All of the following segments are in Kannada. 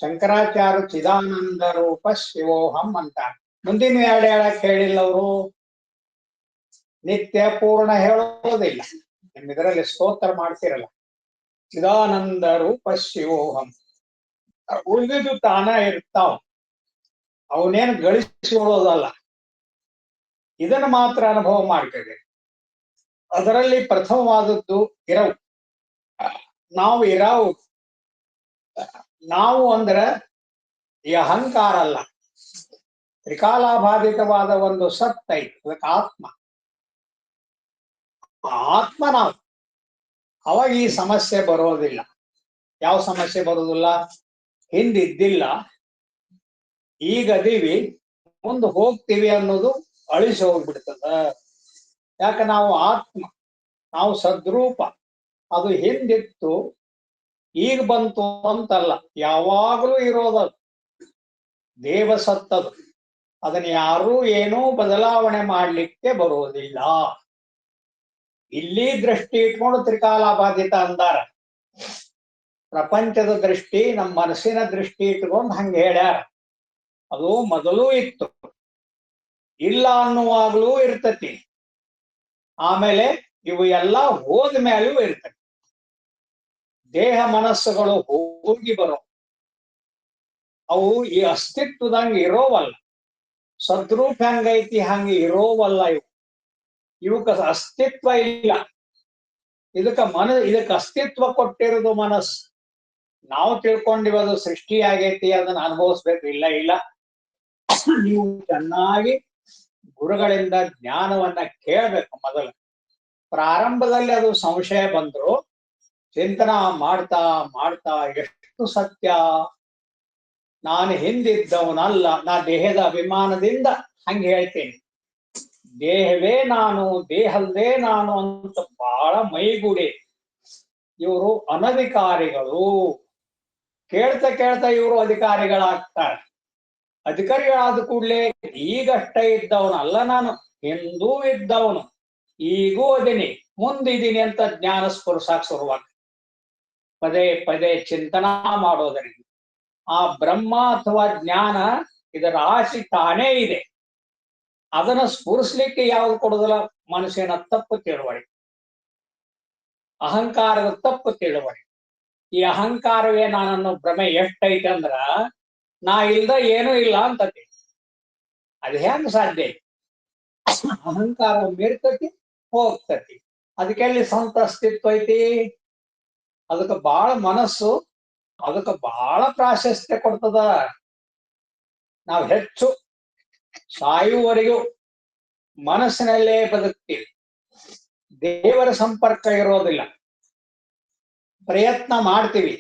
ಶಂಕರಾಚಾರ್ಯ ಚಿದಾನಂದ ರೂಪ ಶಿವೋಹಂ ಅಂತ. ಮುಂದಿನ ಎರಡು ಹೇಳಕ್ ಹೇಳಿಲ್ಲ ಅವರು. ನಿತ್ಯ ಪೂರ್ಣ ಹೇಳೋದಿಲ್ಲ. ನಿಮ್ ಇದರಲ್ಲಿ ಸ್ತೋತ್ರ ಮಾಡ್ತಿರಲ್ಲ, ಚಿದಾನಂದ ರೂಪ ಶಿವೋಹಂ. ಉಳಿದಿದ್ದು ತಾನ ಇರ್ತಾವ, ಅವನೇನು ಗಳಿಸಿಕೊಳ್ಳೋದಲ್ಲ. ಇದನ್ನು ಮಾತ್ರ ಅನುಭವ ಮಾಡ್ತೇವೆ. ಅದರಲ್ಲಿ ಪ್ರಥಮವಾದದ್ದು ಇರವು. ನಾವು ಇರಾವು. ನಾವು ಅಂದ್ರೆ ಈ ಅಹಂಕಾರ ಅಲ್ಲ, ತ್ರಿಕಾಲಾಬಾಧಿತವಾದ ಒಂದು ಸತ್ ಐತಿ, ಅದಕ್ಕೆ ಆತ್ಮ. ಆತ್ಮ ನಾವು. ಅವಾಗ ಈ ಸಮಸ್ಯೆ ಬರೋದಿಲ್ಲ. ಯಾವ ಸಮಸ್ಯೆ ಬರೋದಿಲ್ಲ? ಹಿಂದಿದ್ದಿಲ್ಲ, ಈಗ ಅದೀವಿ, ಮುಂದೆ ಹೋಗ್ತೀವಿ ಅನ್ನೋದು ಅಳಿಸಿ ಹೋಗ್ಬಿಡ್ತದ. ಯಾಕೆ? ನಾವು ಆತ್ಮ, ನಾವು ಸದ್ರೂಪ. ಅದು ಹಿಂದಿತ್ತು, ಈಗ ಬಂತು ಅಂತಲ್ಲ, ಯಾವಾಗಲೂ ಇರೋದದು. ದೇವ ಸತ್ತದು. ಅದನ್ನ ಯಾರೂ ಏನೂ ಬದಲಾವಣೆ ಮಾಡ್ಲಿಕ್ಕೆ ಬರೋದಿಲ್ಲ. ಇಲ್ಲಿ ದೃಷ್ಟಿ ಇಟ್ಕೊಂಡು ತ್ರಿಕಾಲಾಬಾಧಿತ ಅಂದಾರ. ಪ್ರಪಂಚದ ದೃಷ್ಟಿ, ನಮ್ಮ ಮನಸ್ಸಿನ ದೃಷ್ಟಿ ಇಟ್ಕೊಂಡು ಹಂಗೆ ಹೇಳ್ಯಾರ. ಅದು ಮೊದಲೂ ಇತ್ತು, ಇಲ್ಲ ಅನ್ನುವಾಗ್ಲೂ ಇರ್ತತಿ, ಆಮೇಲೆ ಇವು ಎಲ್ಲ ಹೋದ ಮೇಲೂ ಇರ್ತತಿ. ದೇಹ ಮನಸ್ಸುಗಳು ಹೋಗಿ ಬರೋ, ಅವು ಈ ಅಸ್ತಿತ್ವದಂಗೆ ಇರೋವಲ್ಲ. ಸದ್ರೂಪ ಹೆಂಗೈತಿ ಹಂಗೆ ಇರೋವಲ್ಲ ಇವು. ಇವಕ್ಕ ಅಸ್ತಿತ್ವ ಇಲ್ಲ. ಇದಕ್ಕೆ ಅಸ್ತಿತ್ವ ಕೊಟ್ಟಿರೋದು ಮನಸ್ಸು. ನಾವು ತಿಳ್ಕೊಂಡಿರೋದು ಸೃಷ್ಟಿ ಆಗೈತಿ, ಅದನ್ನ ಅನುಭವಿಸ್ಬೇಕು. ಇಲ್ಲ ಇಲ್ಲ, ನೀವು ಚೆನ್ನಾಗಿ ಗುರುಗಳಿಂದ ಜ್ಞಾನವನ್ನ ಕೇಳಬೇಕು. ಮೊದಲು ಪ್ರಾರಂಭದಲ್ಲಿ ಅದು ಸಂಶಯ ಬಂದ್ರು, ಚಿಂತನ ಮಾಡ್ತಾ ಮಾಡ್ತಾ ಎಷ್ಟು ಸತ್ಯ, ನಾನು ಹಿಂದಿದ್ದವನಲ್ಲ. ನಾ ದೇಹದ ಅಭಿಮಾನದಿಂದ ಹಂಗೆ ಹೇಳ್ತೇನೆ, ದೇಹವೇ ನಾನು, ದೇಹಲ್ದೇ ನಾನು ಅಂತ ಬಹಳ ಮೈಗೂಡಿ. ಇವರು ಅನಧಿಕಾರಿಗಳು. ಕೇಳ್ತಾ ಕೇಳ್ತಾ ಇವರು ಅಧಿಕಾರಿಗಳಾಗ್ತಾರೆ. ಅಧಿಕಾರಿಗಳಾದ ಕೂಡ್ಲೆ ಈಗಷ್ಟ ಇದ್ದವನಲ್ಲ ನಾನು, ಎಂದೂ ಇದ್ದವನು, ಈಗೂ ಅದೀನಿ, ಮುಂದಿದ್ದೀನಿ ಅಂತ ಜ್ಞಾನ ಸ್ಫುರ್ಸಾಕ್ ಶುರುವಾಗ ಪದೇ ಪದೇ ಚಿಂತನ ಮಾಡೋದರಿಂದ ಆ ಬ್ರಹ್ಮ ಅಥವಾ ಜ್ಞಾನ ಇದರ ರಾಶಿ ತಾನೇ ಇದೆ. ಅದನ್ನ ಸ್ಫುರಿಸ್ಲಿಕ್ಕೆ ಯಾವ್ದು ಕೊಡುದಿಲ್ಲ? ಮನುಷ್ಯನ ತಪ್ಪು ತಿಳುವಳಿಕೆ, ಅಹಂಕಾರದ ತಪ್ಪು ತಿಳುವಳಿಕೆ. ಈ ಅಹಂಕಾರವೇ ನಾನನ್ನು ಭ್ರಮೆ ಎಷ್ಟೈತೆ ಅಂದ್ರ, ನಾ ಇಲ್ದ ಏನೂ ಇಲ್ಲ ಅಂತತಿ. ಅದು ಹೆಂಗ್ ಸಾಧ್ಯ? ಅಹಂಕಾರ ಇರ್ತತಿ, ಹೋಗ್ತತಿ. ಅದಕ್ಕೆಲ್ಲಿ ಸ್ವಂತ ಅಸ್ತಿತ್ವ ಐತಿ? ಅದಕ್ಕೆ ಬಹಳ ಮನಸ್ಸು, ಅದಕ್ಕೆ ಬಹಳ ಪ್ರಾಶಸ್ತ್ಯ ಕೊಡ್ತದ. ನಾವು ಹೆಚ್ಚು ಸಾಯುವವರೆಗೂ ಮನಸ್ಸಿನಲ್ಲೇ ಬದುಕ್ತೀವಿ. ದೇವರ ಸಂಪರ್ಕ ಇರೋದಿಲ್ಲ. ಪ್ರಯತ್ನ ಮಾಡ್ತೀವಿ,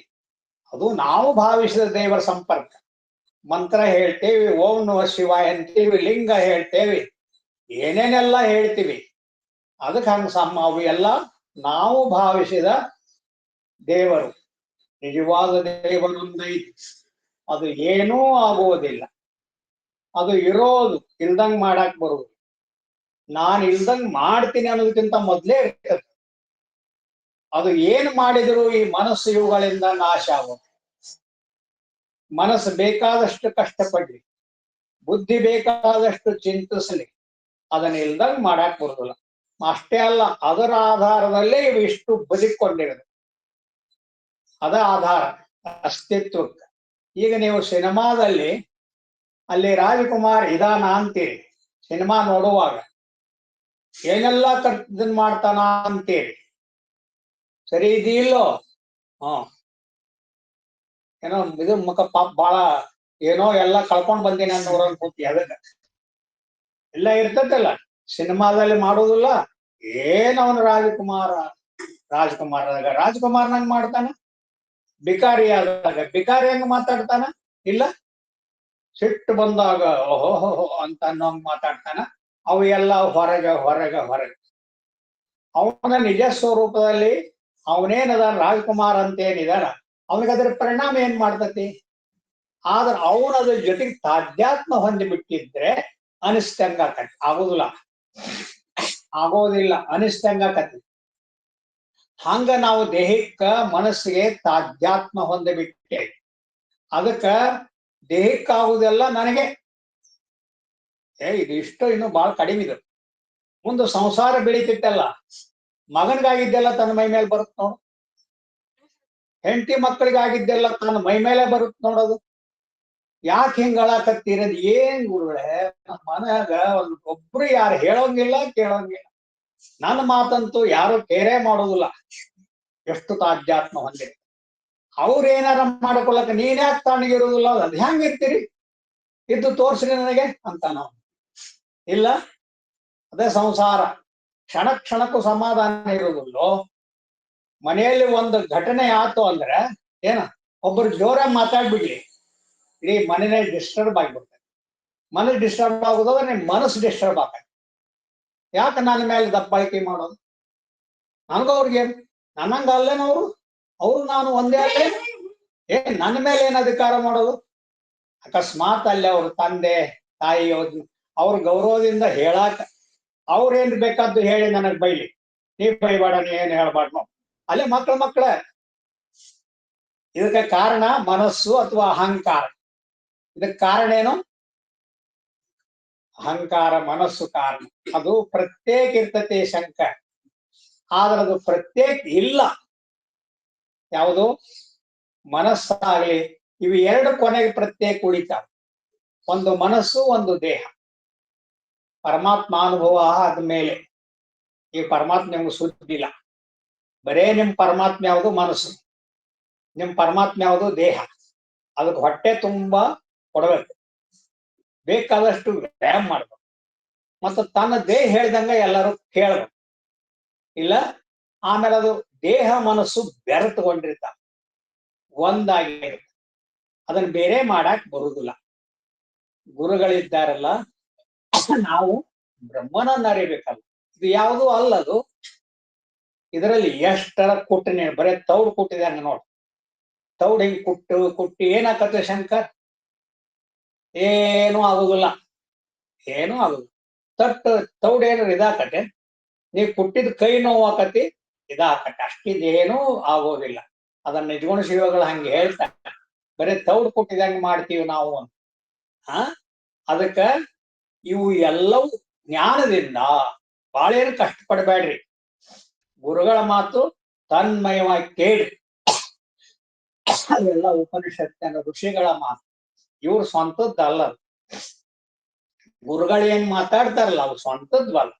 ಅದು ನಾವು ಭಾವಿಸಿದ ದೇವರ ಸಂಪರ್ಕ. ಮಂತ್ರ ಹೇಳ್ತೇವಿ, ಓಂ ನಮಃ ಶಿವಾಯ ಅಂತೀವಿ, ಲಿಂಗ ಹೇಳ್ತೇವಿ, ಏನೇನೆಲ್ಲ ಹೇಳ್ತೀವಿ. ಅದಕ್ಕೆ ಹಂಗ ಅವು ಎಲ್ಲ ನಾವು ಭಾವಿಸಿದ ದೇವರು. ನಿಜವಾದ ದೇವರೊಂದೈತಿ, ಅದು ಏನೂ ಆಗುವುದಿಲ್ಲ. ಅದು ಇರೋದು, ಇಲ್ದಂಗ್ ಮಾಡಕ್ ಬರುವುದು. ನಾನು ಇಲ್ದಂಗ್ ಮಾಡ್ತೀನಿ ಅನ್ನೋದಕ್ಕಿಂತ ಮೊದ್ಲೇ ಇರ್ತದೆ. ಅದು ಏನ್ ಮಾಡಿದ್ರು ಈ ಮನಸ್ಸು ಇವುಗಳಿಂದ ನಾಶ ಆಗುತ್ತೆ. ಮನಸ್ಸು ಬೇಕಾದಷ್ಟು ಕಷ್ಟಪಡ್ಲಿ, ಬುದ್ಧಿ ಬೇಕಾದಷ್ಟು ಚಿಂತಿಸ್ಲಿ, ಅದನ್ನ ಇಲ್ದಂಗ್ ಮಾಡಕ್ ಬರುದಿಲ್ಲ. ಅಷ್ಟೇ ಅಲ್ಲ, ಅದರ ಆಧಾರದಲ್ಲೇ ಇವು ಇಷ್ಟು ಬದುಕೊಂಡಿರೋದು. ಅದ ಆಧಾರ ಅಸ್ತಿತ್ವಕ್ಕೆ. ಈಗ ನೀವು ಸಿನಿಮಾದಲ್ಲಿ ಅಲ್ಲಿ ರಾಜಕುಮಾರ್ ಇದಾನ ಅಂತೀರಿ, ಸಿನಿಮಾ ನೋಡುವಾಗ ಏನೆಲ್ಲ ಇದನ್ ಮಾಡ್ತಾನ ಅಂತೀರಿ. ಸರಿ ಇದಿಲ್ಲೋ? ಏನೋ ಇದು ಮುಖ ಪಾಪ ಬಾಳ ಏನೋ ಎಲ್ಲ ಕಳ್ಕೊಂಡ್ ಬಂದೀನಿ ಅನ್ನೋರ ಕೂತಿ. ಅದಕ್ಕೆ ಎಲ್ಲ ಇರ್ತದಲ್ಲ ಸಿನಿಮಾದಲ್ಲಿ ಮಾಡೋದಿಲ್ಲ. ಏನವನು ರಾಜಕುಮಾರನಾಗ ಮಾಡ್ತಾನ, ಬಿಕಾರಿ ಆದಾಗ ಬಿಕಾರಿ ಹಂಗ ಮಾತಾಡ್ತಾನ. ಇಲ್ಲ, ಸಿಟ್ಟು ಬಂದಾಗ ಓಹೋ ಅಂತ ಅನ್ನೋಂಗ್ ಮಾತಾಡ್ತಾನ. ಅವು ಎಲ್ಲ ಹೊರಗೆ ಹೊರಗೆ ಹೊರಗೆ. ಅವನ ನಿಜ ಸ್ವರೂಪದಲ್ಲಿ ಅವನೇನದ ರಾಜ್ಕುಮಾರ್ ಅಂತ ಏನಿದಾನ, ಅವನಿಗೆ ಅದ್ರ ಪರಿಣಾಮ ಏನ್ ಮಾಡ್ತತಿ? ಆದ್ರೆ ಅವನು ಅದ್ರ ಜೊತೆಗೆ ತಾಧ್ಯಾತ್ಮ ಹೊಂದಿಬಿಟ್ಟಿದ್ರೆ ಅನಿಸ್ತಂಗಾಕತಿ. ಆಗೋದಿಲ್ಲ, ಅನಿಸ್ತಂಗಾಕತಿ. ಹಂಗ ನಾವು ದೇಹಕ್ಕ ಮನಸ್ಸಿಗೆ ತಾಧ್ಯಾತ್ಮ ಹೊಂದಿಬಿಟ್ಟೆ. ಅದಕ್ಕ ದೇಹಕ್ಕಾಗುದೆಲ್ಲ ನನಗೆ. ಇದು ಇಷ್ಟು ಇನ್ನು ಬಹಳ ಕಡಿಮೆ ಇದು. ಮುಂದೆ ಸಂಸಾರ ಬೆಳೀತಿತ್ತಲ್ಲ, ಮಗನಿಗಾಗಿದ್ದೆಲ್ಲ ತನ್ನ ಮೈ ಮೇಲೆ ಬರುತ್ತ ನೋಡು, ಹೆಂಡತಿ ಮಕ್ಕಳಿಗಾಗಿದ್ದೆಲ್ಲ ತನ್ನ ಮೈ ಮೇಲೆ ಬರುತ್ತ ನೋಡೋದು. ಯಾಕೆ ಹಿಂಗಳಾಕತ್ತೀರದ್? ಏನ್ ಗುರುಗಳೇ, ಮನ್ಯಾಗ ಒಬ್ರು ಯಾರು ಹೇಳೋಂಗಿಲ್ಲ ಕೇಳೋಂಗಿಲ್ಲ. ನನ್ನ ಮಾತಂತೂ ಯಾರು ಕೇರೇ ಮಾಡೋದಿಲ್ಲ. ಎಷ್ಟು ತಾಧ್ಯಾತ್ಮ ಹೊಂದಿದೆ. ಅವ್ರ ಏನಾರ ಮಾಡ್ಕೊಳಕ ನೀನ್ ಯಾಕೆ ತಣ್ಣಗಿರುವುದಿಲ್ಲ? ಅದ್ ಹೆಂಗಿರ್ತೀರಿ? ಇದ್ದು ತೋರ್ಸ್ರಿ ನನಗೆ ಅಂತ ನಾವು. ಇಲ್ಲ, ಅದೇ ಸಂಸಾರ. ಕ್ಷಣ ಕ್ಷಣಕ್ಕೂ ಸಮಾಧಾನ ಇರುವುದಿಲ್ಲೋ. ಮನೆಯಲ್ಲಿ ಒಂದು ಘಟನೆ ಆಯ್ತು ಅಂದ್ರೆ ಏನ, ಒಬ್ಬರು ಜೋರಾಗಿ ಮಾತಾಡ್ಬಿಡ್ಲಿ, ಇಡೀ ಮನೆನೇ ಡಿಸ್ಟರ್ಬ್ ಆಗಿಬಿಡ್ತದೆ. ಮನಸ್ಸು ಡಿಸ್ಟರ್ಬ್ ಆಗುದಾದ್ರೆ ನಿಮ್ ಮನಸ್ಸು ಡಿಸ್ಟರ್ಬ್ ಆಗತ್ತೆ. ಯಾಕೆ ನನ್ನ ಮೇಲೆ ದಬ್ಬಾಳಿಕೆ ಮಾಡೋದು? ನನಗವ್ರಿಗೆ ನನ್ನಂಗ ಅಲ್ಲೇನವ್ರು, ಅವ್ರು ನಾನು ಒಂದೇ ಅಲ್ಲೇ. ನನ್ನ ಮೇಲೆ ಏನ್ ಅಧಿಕಾರ ಮಾಡೋದು? ಅಕಸ್ಮಾತ್ ಅಲ್ಲಿ ಅವ್ರ ತಂದೆ ತಾಯಿ ಅವ್ರ ಗೌರವದಿಂದ ಹೇಳಾಕ ಅವ್ರೇನ್ ಬೇಕಾದ್ದು ಹೇಳಿ ನನಗ್ ಬೈಲಿ, ನೀ ಬೈಬೇಡ, ನೀ ಏನ್ ಹೇಳ್ಬಾರ್ದು, ಅಲ್ಲೇ ಮಕ್ಕಳ ಇದಕ್ಕೆ ಕಾರಣ ಮನಸ್ಸು ಅಥವಾ ಅಹಂಕಾರ. ಇದಕ್ಕೆ ಕಾರಣ ಏನು? ಅಹಂಕಾರ, ಮನಸ್ಸು ಕಾರಣ. ಅದು ಪ್ರತ್ಯೇಕ ಇರ್ತತೆ ಶಂಕ, ಆದ್ರೆ ಅದು ಪ್ರತ್ಯೇಕ ಇಲ್ಲ. ಯಾವುದು? ಮನಸ್ಸಾಗಲಿ, ಇವು ಎರಡು ಕೊನೆಗೆ ಪ್ರತ್ಯೇಕ ಉಳಿತಾವ. ಒಂದು ಮನಸ್ಸು, ಒಂದು ದೇಹ. ಪರಮಾತ್ಮ ಅನುಭವ ಆದ್ಮೇಲೆ ಈ ಪರಮಾತ್ಮ ನಿಮ್ಗೆ ಸುದ್ದಿಲ್ಲ. ಬರೇ ನಿಮ್ ಪರಮಾತ್ಮ ಯಾವುದು? ಮನಸ್ಸು. ನಿಮ್ ಪರಮಾತ್ಮ ಯಾವುದು? ದೇಹ. ಅದಕ್ಕೆ ಹೊಟ್ಟೆ ತುಂಬಾ ಕೊಡಬೇಕು, ಬೇಕಾದಷ್ಟು ವ್ಯಾಯಾಮ ಮಾಡ್ಬೇಕು, ಮತ್ತು ತನ್ನ ದೇಹ ಹೇಳ್ದಂಗ ಎಲ್ಲರೂ ಕೇಳ್ಬೇಕು. ಇಲ್ಲ, ಆಮೇಲೆ ಅದು ದೇಹ ಮನಸ್ಸು ಬೆರೆತುಕೊಂಡಿರ್ತಾವ, ಒಂದಾಗಿ ಅದನ್ನ ಬೇರೆ ಮಾಡಕ್ ಬರುದಿಲ್ಲ. ಗುರುಗಳಿದ್ದಾರಲ್ಲ, ನಾವು ಬ್ರಹ್ಮನನ್ನ ಅರಿಬೇಕಲ್ಲ. ಇದು ಯಾವುದೂ ಅಲ್ಲದು. ಇದರಲ್ಲಿ ಎಷ್ಟರ ಕುಟ್ಟಿನ, ಬರೇ ತೌಡು ಕುಟ್ಟಿದಾನೆ ನೋಡು. ತೌಡ್ ಹಿಂಗ್ ಕುಟ್ಟಿ ಏನಾಕತ್ತೆ ಶಂಕರ್? ಏನೂ ಆಗುದಿಲ್ಲ, ಏನೂ ಆಗುದಿಲ್ಲ. ತೌಡ್ ಏನಾರ ಇದಾಕತೆ, ನೀವ್ ಕುಟ್ಟಿದ ಕೈ ನೋವು ಆಕತಿ, ಇದಾಕತ್ತೆ, ಅಷ್ಟಿದೇನೂ ಆಗೋದಿಲ್ಲ. ಅದನ್ನ ನಿಜಗುಣ ಶಿವಗಳು ಹಂಗೆ ಹೇಳ್ತಾರೆ, ಬರೀ ತೌಡ್ ಕುಟ್ಟಿದಂಗೆ ಮಾಡ್ತೀವಿ ನಾವು ಅಂತ. ಅದಕ್ಕ ಇವು ಎಲ್ಲವೂ ಜ್ಞಾನದಿಂದ. ಬಾಳೇನು ಕಷ್ಟಪಡಬೇಡ್ರಿ, ಗುರುಗಳ ಮಾತು ತನ್ಮಯವಾಗಿ ಕೇಳಿ. ಅವೆಲ್ಲ ಉಪನಿಷತ್ತಿನ ಋಷಿಗಳ ಮಾತು, ಇವ್ರು ಸ್ವಂತದ್ದಲ್ಲ. ಗುರುಗಳು ಏನ್ ಮಾತಾಡ್ತಾರಲ್ಲ ಅವ್ರು ಸ್ವಂತದ್ವಲ್ಲ.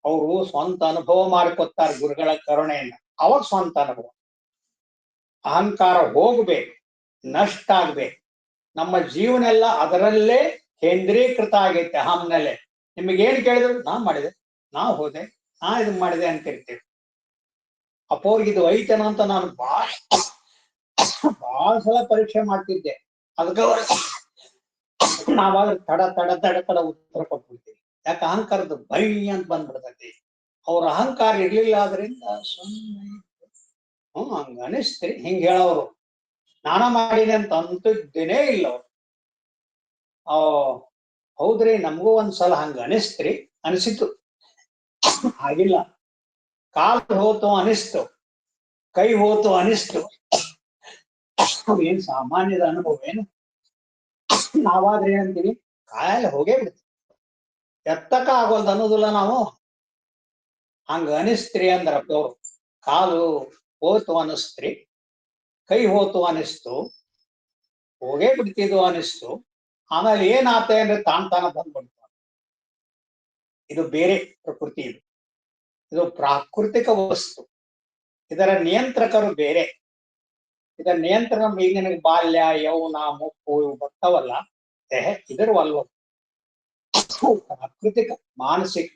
ಅವರು ಸ್ವಂತ ಅನುಭವ ಮಾಡಿಕೊಡ್ತಾರೆ ಗುರುಗಳ ಕರುಣೆಯಿಂದ, ಅವಾಗ ಸ್ವಂತ ಅನುಭವ. ಅಹಂಕಾರ ಹೋಗ್ಬೇಕು, ನಷ್ಟ ಆಗ್ಬೇಕು. ನಮ್ಮ ಜೀವನ ಎಲ್ಲ ಅದರಲ್ಲೇ ಕೇಂದ್ರೀಕೃತ ಆಗೈತೆ, ಅಹಂನಲ್ಲೇ. ನಿಮಗೇನ್ ಕೇಳಿದ್ರು ನಾ ಮಾಡಿದೆ, ನಾ ಹೋದೆ, ನಾ ಇದು ಮಾಡಿದೆ ಅಂತ ಇರ್ತೀವಿ. ಅಪ್ಪವ್ರಿಗಿದು ಐತೇನೋ ಅಂತ ನಾನು ಬಹಳ ಸಲ ಪರೀಕ್ಷೆ ಮಾಡ್ತಿದ್ದೆ. ಅದಕ್ಕೆ ನಾವಾದ್ರೆ ತಡ ಉತ್ತರ ಕೊಟ್ಬಿಡ್ತೀವಿ. ಯಾಕೆ? ಅಹಂಕಾರದ ಭೈ ಅಂತ ಬಂದ್ಬಿಡ್ತೈತಿ. ಅವ್ರ ಅಹಂಕಾರ ಇರ್ಲಿಲ್ಲ ಆದ್ರಿಂದ ಸುಮ್ಮನೆ ಹಂಗ ಅನಿಸ್ತ್ರಿ. ಹಿಂಗ ಹೇಳೋರು ನಾನ ಮಾಡಿದೆ ಅಂತ ಅಂತಿದ್ದೇನೇ ಇಲ್ಲ ಅವ್ರು. ಹೌದ್ರಿ, ನಮಗೂ ಒಂದ್ಸಲ ಹಂಗ ಅನಿಸ್ತ್ರಿ, ಅನಿಸಿತು, ಆಗಿಲ್ಲ. ಕಾಲ್ ಹೋತು ಅನಿಸ್ತು, ಕೈ ಹೋತು ಅನಿಸ್ತು. ಏನ್ ಸಾಮಾನ್ಯದ ಅನುಭವ ಏನು? ನಾವಾದ್ರೆ ಏನಂತೀವಿ, ಕಾಯಿಲೆ ಹೋಗೇ ಬಿಡ್ತೀವಿ, ಎತ್ತಕ ಆಗೋಲ್ದು ಅನ್ನೋದಿಲ್ಲ ನಾವು. ಹಂಗ ಅನಿಸ್ತ್ರಿ ಅಂದ್ರಪ್ಪ. ಕಾಲು ಹೋತು ಅನಿಸ್ತ್ರಿ, ಕೈ ಹೋತು ಅನಿಸ್ತು, ಹೋಗೇ ಬಿಡ್ತಿದ್ವು ಅನಿಸ್ತು. ಆಮೇಲೆ ಏನಾತ ಅಂದ್ರೆ ತಾನ ಬಂದ್ಬಿಡ್ತು. ಇದು ಬೇರೆ ಪ್ರಕೃತಿ. ಇದು ಪ್ರಾಕೃತಿಕ ವಸ್ತು. ಇದರ ನಿಯಂತ್ರಕರು ಬೇರೆ. ಇದರ ನಿಯಂತ್ರಣ ಈಗ ನಿನಗೆ ಬಾಲ್ಯ, ಯೌವನ, ಮುಪ್ಪು ಇವು ಬರ್ತಾವಲ್ಲ, ಇದರವಲ್ವ. ಪ್ರಾಕೃತಿಕ, ಮಾನಸಿಕ.